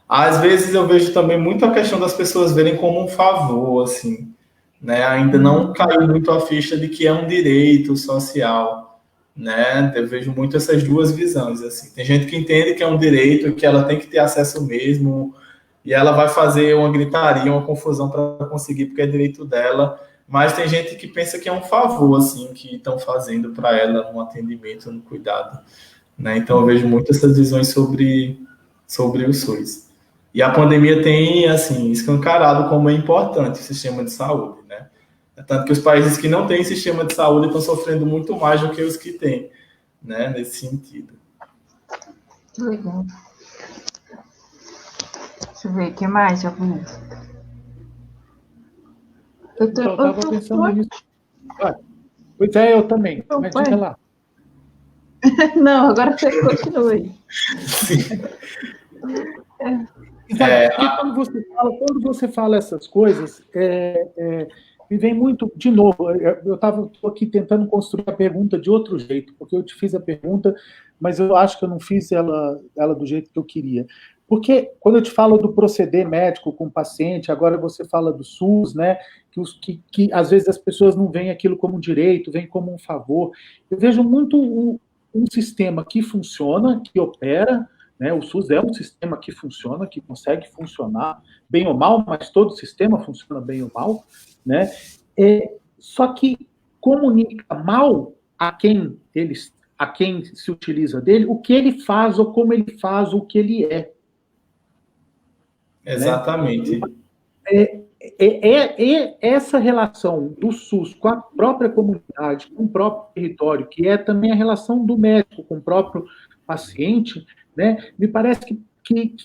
Às vezes eu vejo também muito a questão das pessoas verem como um favor, assim, né? Ainda não caiu muito a ficha de que é um direito social, né? Eu vejo muito essas duas visões, assim. Tem gente que entende que é um direito, que ela tem que ter acesso mesmo, e ela vai fazer uma gritaria, uma confusão para conseguir, porque é direito dela. Mas tem gente que pensa que é um favor, assim, que estão fazendo para ela no atendimento, no cuidado. né? Então, eu vejo muito essas visões sobre o SUS. E a pandemia tem, assim, escancarado como é importante o sistema de saúde, né? Tanto que os países que não têm sistema de saúde estão sofrendo muito mais do que os que têm, né? Nesse sentido. Legal. Deixa eu ver, o que mais, Jovem? Eu estava pensando nisso. Pois é, eu também. Não, mas diga lá. Não, agora você continua aí. Quando você fala essas coisas, me vem muito, de novo, eu estou aqui tentando construir a pergunta de outro jeito, porque eu te fiz a pergunta, mas eu acho que eu não fiz ela do jeito que eu queria. Porque quando eu te falo do proceder médico com o paciente, agora você fala do SUS, né, que às vezes as pessoas não veem aquilo como um direito, veem como um favor. Eu vejo muito um sistema que funciona, que opera, né, o SUS é um sistema que funciona, que consegue funcionar bem ou mal, mas todo sistema funciona bem ou mal, né? Só que comunica mal a quem se utiliza dele, o que ele faz ou como ele faz, o que ele é. Exatamente. Né? Essa relação do SUS com a própria comunidade, com o próprio território, que é também a relação do médico com o próprio paciente, né? Me parece que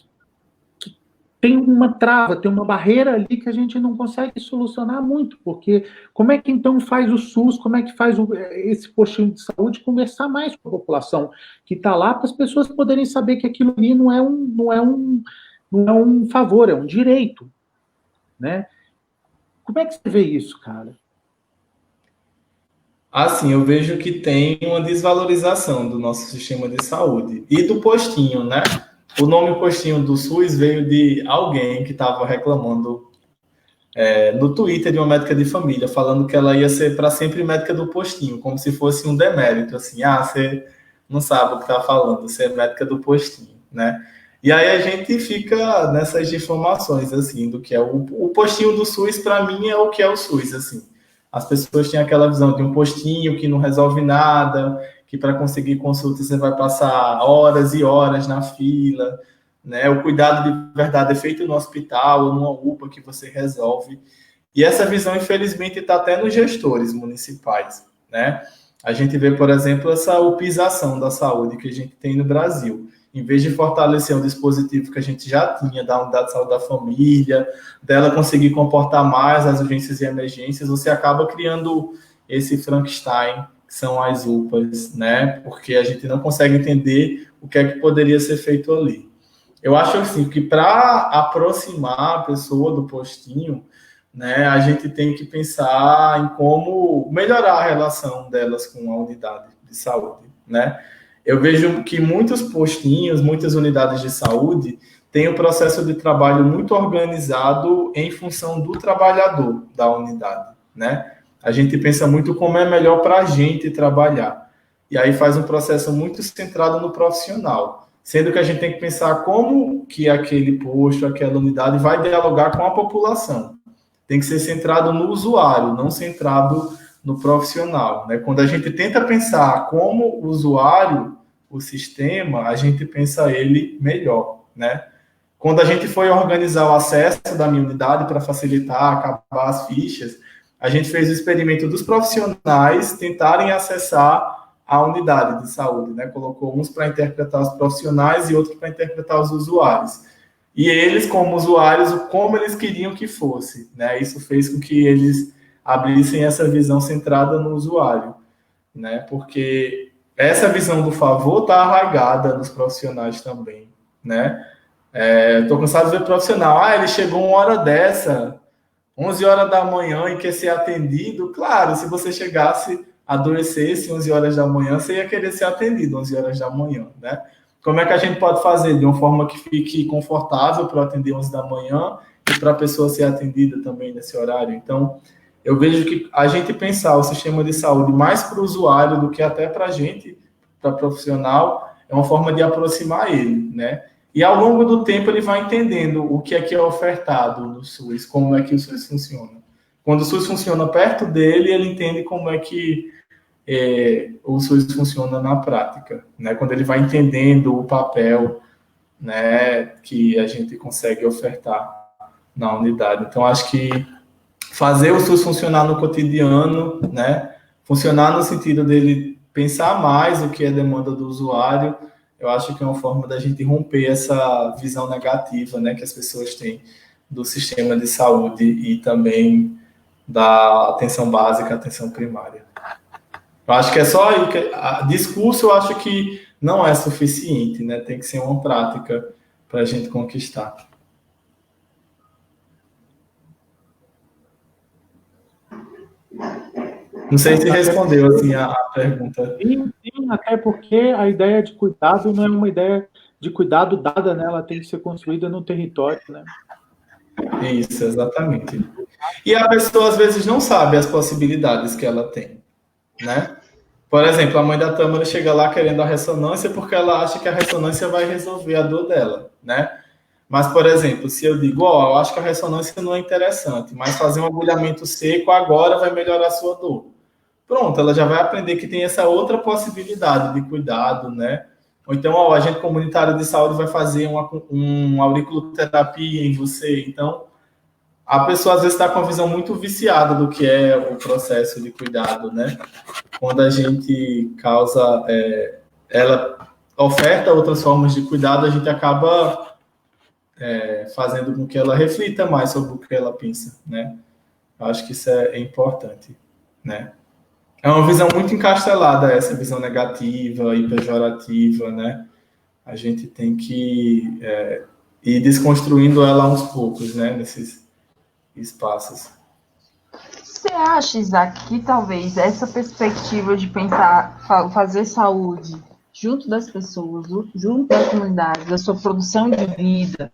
tem uma trava, tem uma barreira ali que a gente não consegue solucionar muito, porque como é que então faz o SUS, como é que faz esse postinho de saúde conversar mais com a população que está lá, para as pessoas poderem saber que aquilo ali não é um favor, é um direito, né? Como é que você vê isso, cara? Assim, eu vejo que tem uma desvalorização do nosso sistema de saúde e do postinho, né? O nome postinho do SUS veio de alguém que estava reclamando no Twitter de uma médica de família, falando que ela ia ser para sempre médica do postinho, como se fosse um demérito, assim, você não sabe o que está falando, você é médica do postinho, né? E aí a gente fica nessas difamações, assim, do que é o postinho do SUS, para mim, é o que é o SUS, assim. As pessoas têm aquela visão de um postinho que não resolve nada, que para conseguir consulta você vai passar horas e horas na fila, né? O cuidado de verdade é feito no hospital ou numa UPA que você resolve. E essa visão, infelizmente, está até nos gestores municipais, né? A gente vê, por exemplo, essa upização da saúde que a gente tem no Brasil. Em vez de fortalecer o dispositivo que a gente já tinha, da unidade de saúde da família, dela conseguir comportar mais as urgências e emergências, você acaba criando esse Frankenstein, que são as UPAs, né? Porque a gente não consegue entender o que é que poderia ser feito ali. Eu acho assim que para aproximar a pessoa do postinho, né, a gente tem que pensar em como melhorar a relação delas com a unidade de saúde, né? Eu vejo que muitos postinhos, muitas unidades de saúde têm um processo de trabalho muito organizado em função do trabalhador da unidade, né? A gente pensa muito como é melhor para a gente trabalhar. E aí faz um processo muito centrado no profissional, sendo que a gente tem que pensar como que aquele posto, aquela unidade vai dialogar com a população. Tem que ser centrado no usuário, não centrado no profissional, né? Quando a gente tenta pensar como usuário, o sistema, a gente pensa ele melhor, né? Quando a gente foi organizar o acesso da minha unidade para facilitar, acabar as fichas, a gente fez o experimento dos profissionais tentarem acessar a unidade de saúde, né? Colocou uns para interpretar os profissionais e outros para interpretar os usuários. E eles, como usuários, como eles queriam que fosse, né? Isso fez com que eles abrissem essa visão centrada no usuário, né? Porque essa visão do favor está arraigada nos profissionais também, né? Estou cansado de ver profissional. Ele chegou uma hora dessa, 11 horas da manhã e quer ser atendido. Claro, se você chegasse, adoecesse 11 horas da manhã, você ia querer ser atendido 11 horas da manhã, né? Como é que a gente pode fazer de uma forma que fique confortável para atender 11 da manhã e para a pessoa ser atendida também nesse horário? Então, eu vejo que a gente pensar o sistema de saúde mais para o usuário do que até para a gente, para profissional, é uma forma de aproximar ele, né? E ao longo do tempo ele vai entendendo o que é ofertado no SUS, como é que o SUS funciona. Quando o SUS funciona perto dele, ele entende como é que o SUS funciona na prática, né? Quando ele vai entendendo o papel, né, que a gente consegue ofertar na unidade. Então, acho que fazer o SUS funcionar no cotidiano, né, funcionar no sentido dele pensar mais o que é demanda do usuário, eu acho que é uma forma da gente romper essa visão negativa, né, que as pessoas têm do sistema de saúde e também da atenção básica, atenção primária. Eu acho que é só aí, discurso eu acho que não é suficiente, né, tem que ser uma prática para a gente conquistar. Não sei se respondeu assim a pergunta. Sim, até porque a ideia de cuidado não é uma ideia de cuidado dada, né? Ela tem que ser construída no território, né? Isso, exatamente. E a pessoa às vezes não sabe as possibilidades que ela tem, né? Por exemplo, a mãe da Tâmara chega lá querendo a ressonância porque ela acha que a ressonância vai resolver a dor dela, né? Mas, por exemplo, se eu digo, eu acho que a ressonância não é interessante, mas fazer um agulhamento seco agora vai melhorar a sua dor. Pronto, ela já vai aprender que tem essa outra possibilidade de cuidado, né? Ou então, o agente comunitário de saúde vai fazer uma auriculoterapia em você. Então, a pessoa às vezes está com a visão muito viciada do que é o processo de cuidado, né? Quando a gente ela oferta outras formas de cuidado, a gente acaba fazendo com que ela reflita mais sobre o que ela pensa, né? Acho que isso é importante, né? É uma visão muito encastelada, essa visão negativa e pejorativa, né? A gente tem que ir desconstruindo ela aos poucos, né? Nesses espaços. Você acha, Isaac, que talvez essa perspectiva de pensar, fazer saúde junto das pessoas, junto da comunidade, da sua produção de vida,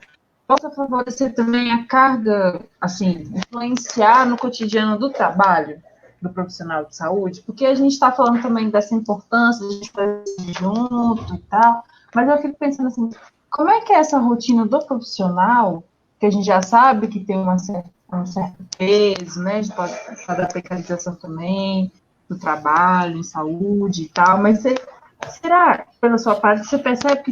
possa favorecer também a carga, assim, influenciar no cotidiano do trabalho do profissional de saúde? Porque a gente está falando também dessa importância de a gente fazer junto e tal, mas eu fico pensando assim, como é que é essa rotina do profissional, que a gente já sabe que tem um certo peso, né, da precarização também, do trabalho, em saúde e tal, mas será, pela sua parte, você percebe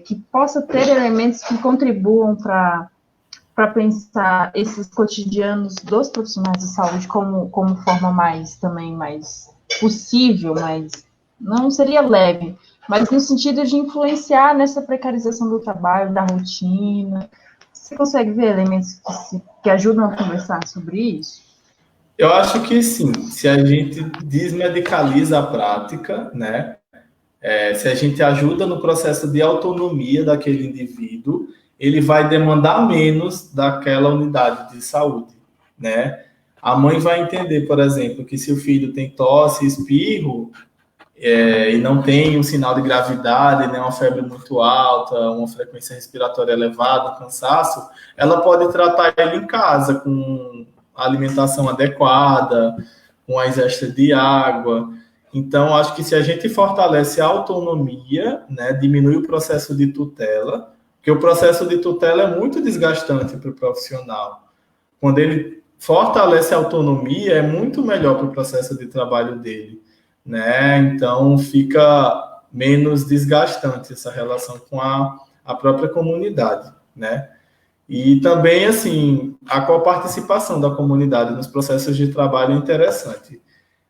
que possa ter elementos que contribuam para pensar esses cotidianos dos profissionais de saúde como forma mais possível, não seria leve, mas no sentido de influenciar nessa precarização do trabalho, da rotina? Você consegue ver elementos que ajudam a conversar sobre isso? Eu acho que sim, se a gente desmedicaliza a prática, né? Se a gente ajuda no processo de autonomia daquele indivíduo, ele vai demandar menos daquela unidade de saúde, né? A mãe vai entender, por exemplo, que se o filho tem tosse, espirro, e não tem um sinal de gravidade, né, uma febre muito alta, uma frequência respiratória elevada, cansaço, ela pode tratar ele em casa com alimentação adequada, com a ingesta de água. Então, acho que se a gente fortalece a autonomia, né, diminui o processo de tutela, porque o processo de tutela é muito desgastante para o profissional. Quando ele fortalece a autonomia, é muito melhor para o processo de trabalho dele, né? Então, fica menos desgastante essa relação com a própria comunidade, né? E também, assim, a coparticipação da comunidade nos processos de trabalho é interessante.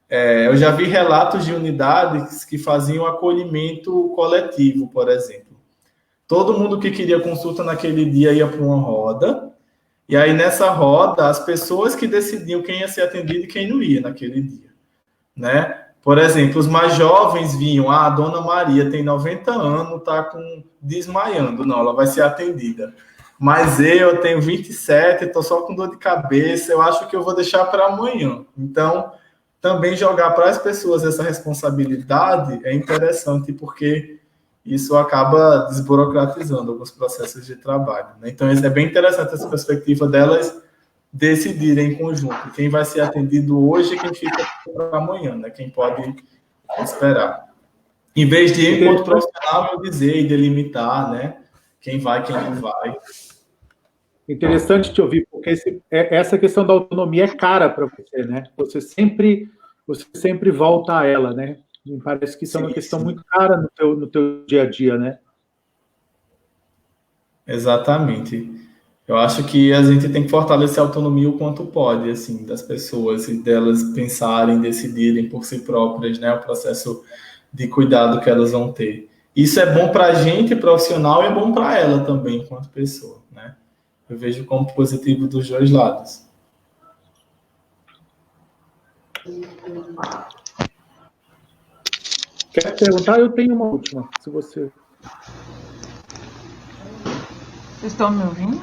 Eu já vi relatos de unidades que faziam acolhimento coletivo, por exemplo. Todo mundo que queria consulta naquele dia ia para uma roda, e aí nessa roda, as pessoas que decidiam quem ia ser atendido e quem não ia naquele dia, né? Por exemplo, os mais jovens vinham, a dona Maria tem 90 anos, está desmaiando, não, ela vai ser atendida. Mas eu tenho 27, estou só com dor de cabeça, eu acho que eu vou deixar para amanhã. Então, também jogar para as pessoas essa responsabilidade é interessante, porque isso acaba desburocratizando alguns processos de trabalho, né? Então, é bem interessante essa perspectiva delas decidirem em conjunto quem vai ser atendido hoje e quem fica para amanhã, né? Quem pode esperar. Em vez de, enquanto profissional, eu dizer e delimitar, né? Quem vai, quem não vai. Interessante te ouvir, porque essa questão da autonomia é cara para você, né? Você sempre você sempre volta a ela, né? Me parece que isso é uma questão muito cara no teu dia a dia, né? Exatamente. Eu acho que a gente tem que fortalecer a autonomia o quanto pode, assim, das pessoas e delas pensarem, decidirem por si próprias, né? O processo de cuidado que elas vão ter. Isso é bom para a gente, profissional, e é bom para ela também, enquanto pessoa, né? Eu vejo como positivo dos dois lados. Quer perguntar? Eu tenho uma última, se você... Vocês estão me ouvindo?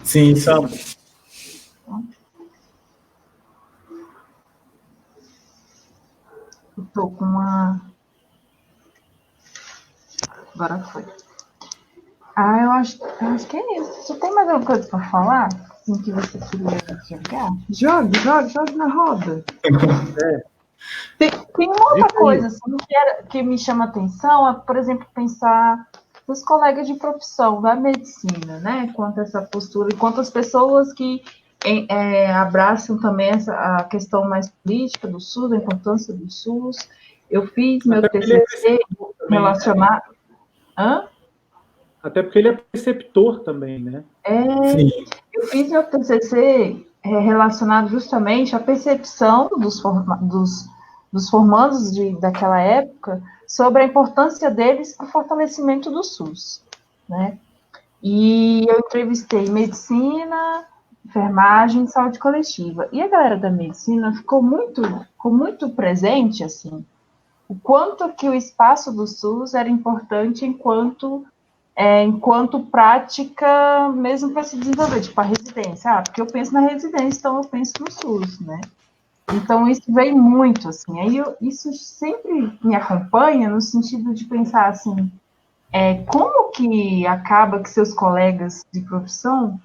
Sim, Estamos. Eu tô com uma... Agora foi. Eu acho que é isso. Você tem mais alguma coisa para falar? Assim, que você queria jogar? Jogue na roda. Tem uma outra coisa assim, que me chama atenção, é, por exemplo, pensar dos colegas de profissão da medicina, né? Quanto a essa postura, e quanto as pessoas que abraçam também a questão mais política do SUS, a importância do SUS. Eu fiz meu TCC relacionado... Hã? Até porque ele é preceptor também, né? Eu fiz meu TCC relacionado justamente à percepção dos formandos daquela época sobre a importância deles para o fortalecimento do SUS, né? E eu entrevistei medicina, enfermagem e saúde coletiva. E a galera da medicina ficou muito presente, assim, o quanto que o espaço do SUS era importante enquanto prática, mesmo para se desenvolver, tipo a residência. Porque eu penso na residência, então eu penso no SUS, né? Então, isso veio muito, assim. Isso sempre me acompanha no sentido de pensar, assim, como que acaba que seus colegas de profissão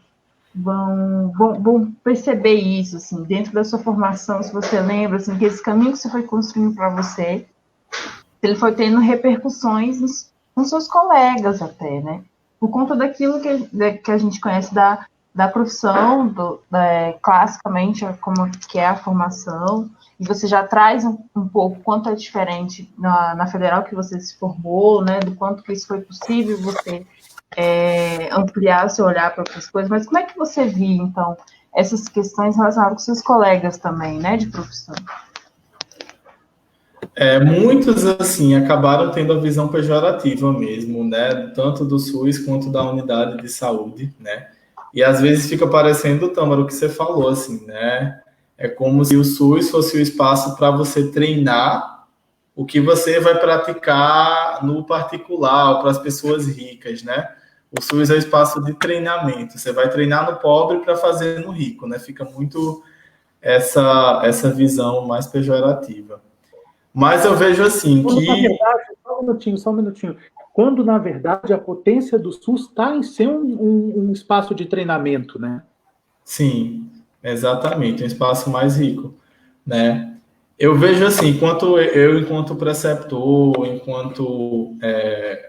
vão perceber isso, assim, dentro da sua formação, se você lembra, assim, que esse caminho que você foi construindo para você, ele foi tendo repercussões com seus colegas até, né? Por conta daquilo que a gente conhece da profissão, classicamente, como que é a formação, e você já traz um pouco quanto é diferente na federal que você se formou, né? Do quanto que isso foi possível você ampliar o seu olhar para outras coisas, mas como é que você viu, então, essas questões relacionadas com seus colegas também, né, de profissão? Muitos, assim, acabaram tendo a visão pejorativa mesmo, né? Tanto do SUS quanto da unidade de saúde, né? E às vezes fica parecendo, Tâmara, o que você falou, assim, né? É como se o SUS fosse o espaço para você treinar o que você vai praticar no particular, para as pessoas ricas, né? O SUS é o espaço de treinamento. Você vai treinar no pobre para fazer no rico, né? Fica muito essa visão mais pejorativa. Mas eu vejo assim Quando, que... na verdade, só um minutinho. Quando, na verdade, a potência do SUS está em ser um espaço de treinamento, né? Sim, exatamente, um espaço mais rico, né? Eu vejo assim, enquanto preceptor, enquanto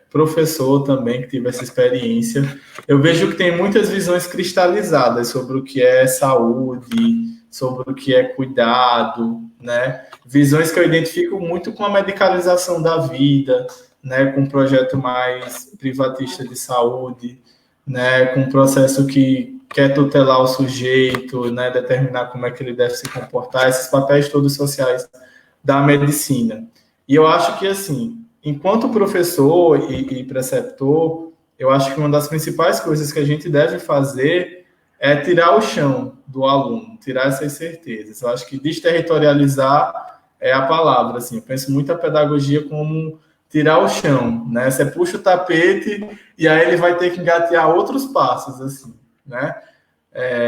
professor também, que tive essa experiência, eu vejo que tem muitas visões cristalizadas sobre o que é saúde, sobre o que é cuidado, né? Visões que eu identifico muito com a medicalização da vida, né? Com um projeto mais privatista de saúde, né? Com um processo que quer tutelar o sujeito, né? Determinar como é que ele deve se comportar, esses papéis todos sociais da medicina. E eu acho que, assim, enquanto professor e preceptor, eu acho que uma das principais coisas que a gente deve fazer é tirar o chão do aluno, tirar essas certezas. Eu acho que desterritorializar é a palavra, assim. Eu penso muito a pedagogia como tirar o chão, né? Você puxa o tapete e aí ele vai ter que engatear outros passos, assim, né?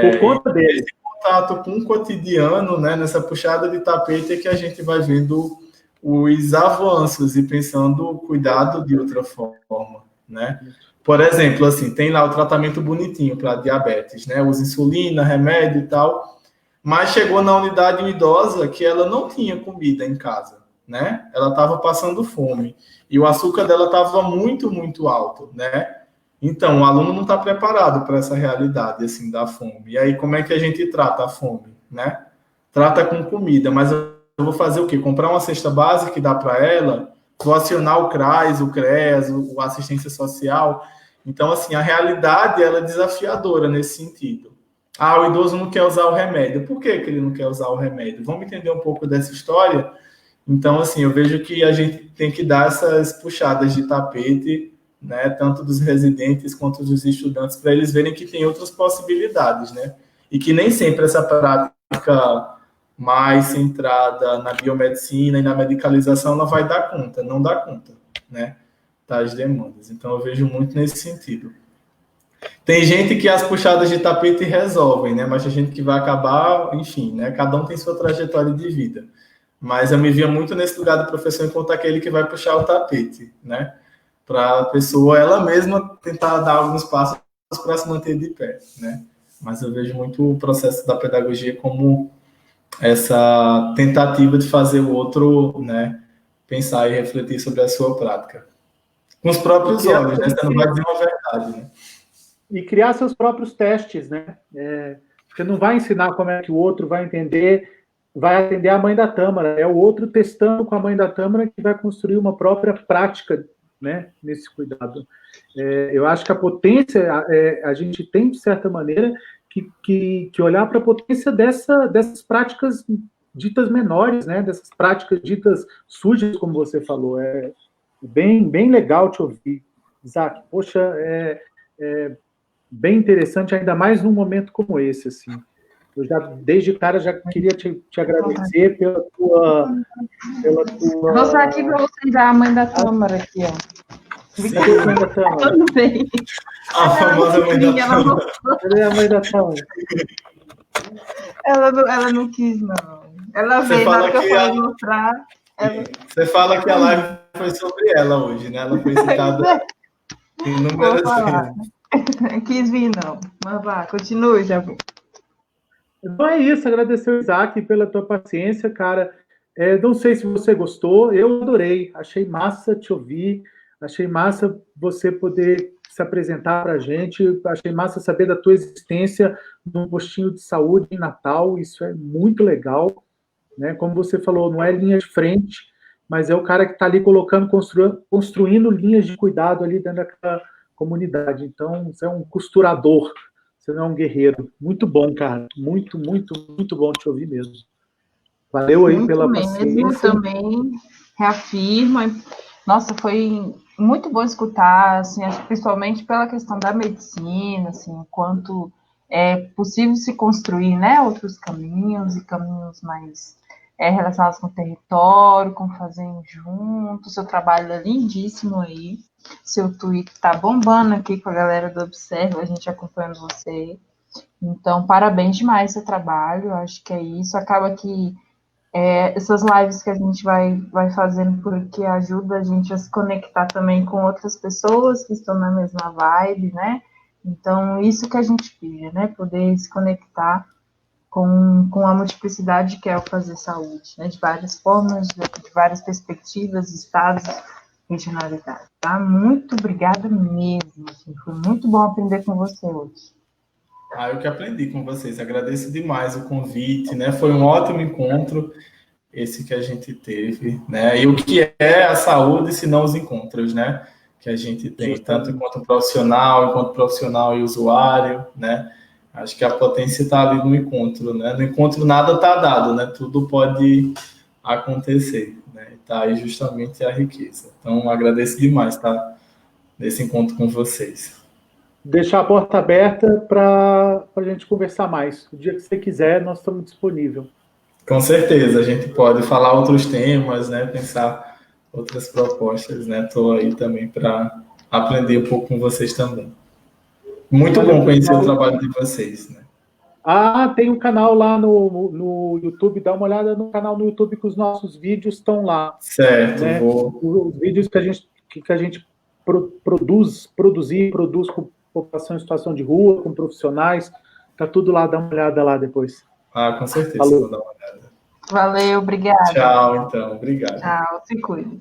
Por conta dele. Esse contato com o cotidiano, né? Nessa puxada de tapete é que a gente vai vendo os avanços e pensando o cuidado de outra forma, né? Por exemplo, assim, tem lá o tratamento bonitinho para diabetes, né? Usa insulina, remédio e tal, mas chegou na unidade idosa que ela não tinha comida em casa, né? Ela estava passando fome e o açúcar dela estava muito, muito alto, né? Então, o aluno não está preparado para essa realidade, assim, da fome. E aí, como é que a gente trata a fome, né? Trata com comida, mas vou fazer o quê? Comprar uma cesta básica que dá para ela, vou acionar o CRAS, o CREAS, o assistência social. Então, assim, a realidade ela é desafiadora nesse sentido. Ah, o idoso não quer usar o remédio. Por que que ele não quer usar o remédio? Vamos entender um pouco dessa história? Então, assim, eu vejo que a gente tem que dar essas puxadas de tapete, né, tanto dos residentes quanto dos estudantes, para eles verem que tem outras possibilidades, né? E que nem sempre essa prática mais centrada na biomedicina e na medicalização ela vai dar conta, não dá conta, né, das demandas. Então, eu vejo muito nesse sentido. Tem gente que as puxadas de tapete resolvem, né? Mas a gente que vai acabar, enfim, né? Cada um tem sua trajetória de vida. Mas eu me via muito nesse lugar do professor enquanto aquele que vai puxar o tapete, né? Para a pessoa, ela mesma, tentar dar alguns passos para se manter de pé, né? Mas eu vejo muito o processo da pedagogia como essa tentativa de fazer o outro, né? Pensar e refletir sobre a sua prática. Com os próprios olhos, né? Você não vai dizer uma verdade, né? E criar seus próprios testes, né? Você não vai ensinar como é que o outro vai entender, vai atender a mãe da tâmara. É o outro testando com a mãe da tâmara que vai construir uma própria prática, né, nesse cuidado. Eu acho que a potência, a gente tem, de certa maneira, que olhar para a potência dessas práticas ditas menores, né? Dessas práticas ditas sujas, como você falou. É bem legal te ouvir, Isaac. Poxa, bem interessante, ainda mais num momento como esse, assim. Eu já, desde cara, já queria te agradecer pela tua... Vou mostrar aqui para vocês a mãe da Tâmara aqui, ó. Sim, a mãe da Tâmara. Tudo bem. A famosa mãe da Tâmara. Cadê a mãe da Tâmara? Ela não quis, não. Ela veio na hora que eu falei mostrar. Você fala que a live foi sobre ela hoje, né? Ela foi citada inúmeras vezes. Quis vir, não. Mas vá, continue, Jabu. Então é isso, agradecer o Isaac pela tua paciência, cara. Não sei se você gostou, eu adorei, achei massa te ouvir, achei massa você poder se apresentar para a gente, achei massa saber da tua existência num postinho de saúde em Natal, isso é muito legal, né? Como você falou, não é linha de frente, mas é o cara que está ali colocando, construindo linhas de cuidado ali dentro daquela comunidade. Então, você é um costurador, você não é um guerreiro. Muito bom, cara. Muito, muito, muito bom te ouvir mesmo. Valeu aí muito pela mesmo, paciência. Também reafirmo. Nossa, foi muito bom escutar, assim, acho que principalmente pela questão da medicina, assim, quanto é possível se construir, né, outros caminhos e caminhos mais relacionados com o território, com fazer junto. Seu trabalho é lindíssimo aí. Seu tweet tá bombando aqui com a galera do Observa, a gente acompanhando você. Então, parabéns demais seu trabalho, acho que é isso. Acaba que essas lives que a gente vai fazendo porque ajuda a gente a se conectar também com outras pessoas que estão na mesma vibe, né? Então, isso que a gente pede, né? Poder se conectar com a multiplicidade que é o fazer saúde, né? De várias formas, de várias perspectivas, estados, regionalidade, tá? Muito obrigada mesmo, assim, foi muito bom aprender com você hoje. Eu que aprendi com vocês, agradeço demais o convite, né? Foi um ótimo encontro esse que a gente teve, né? E o que é a saúde se não os encontros, né? Que a gente tem, tanto enquanto profissional e usuário, né? Acho que a potência está ali no encontro, né? No encontro nada está dado, né? Tudo pode acontecer, né? Está aí justamente a riqueza. Então, agradeço demais estar nesse encontro com vocês. Deixar a porta aberta para a gente conversar mais. O dia que você quiser, nós estamos disponíveis. Com certeza, a gente pode falar outros temas, né? Pensar outras propostas, né? Estou aí também para aprender um pouco com vocês também. Muito bom conhecer o trabalho de vocês, né? Tem um canal lá no YouTube, dá uma olhada no canal no YouTube que os nossos vídeos estão lá. Certo, né? Os vídeos que a gente produz com população em situação de rua, com profissionais, tá tudo lá, dá uma olhada lá depois. Com certeza, Falou. vou dar uma olhada. Valeu, obrigada. Tchau, então, obrigado. Tchau, se cuide.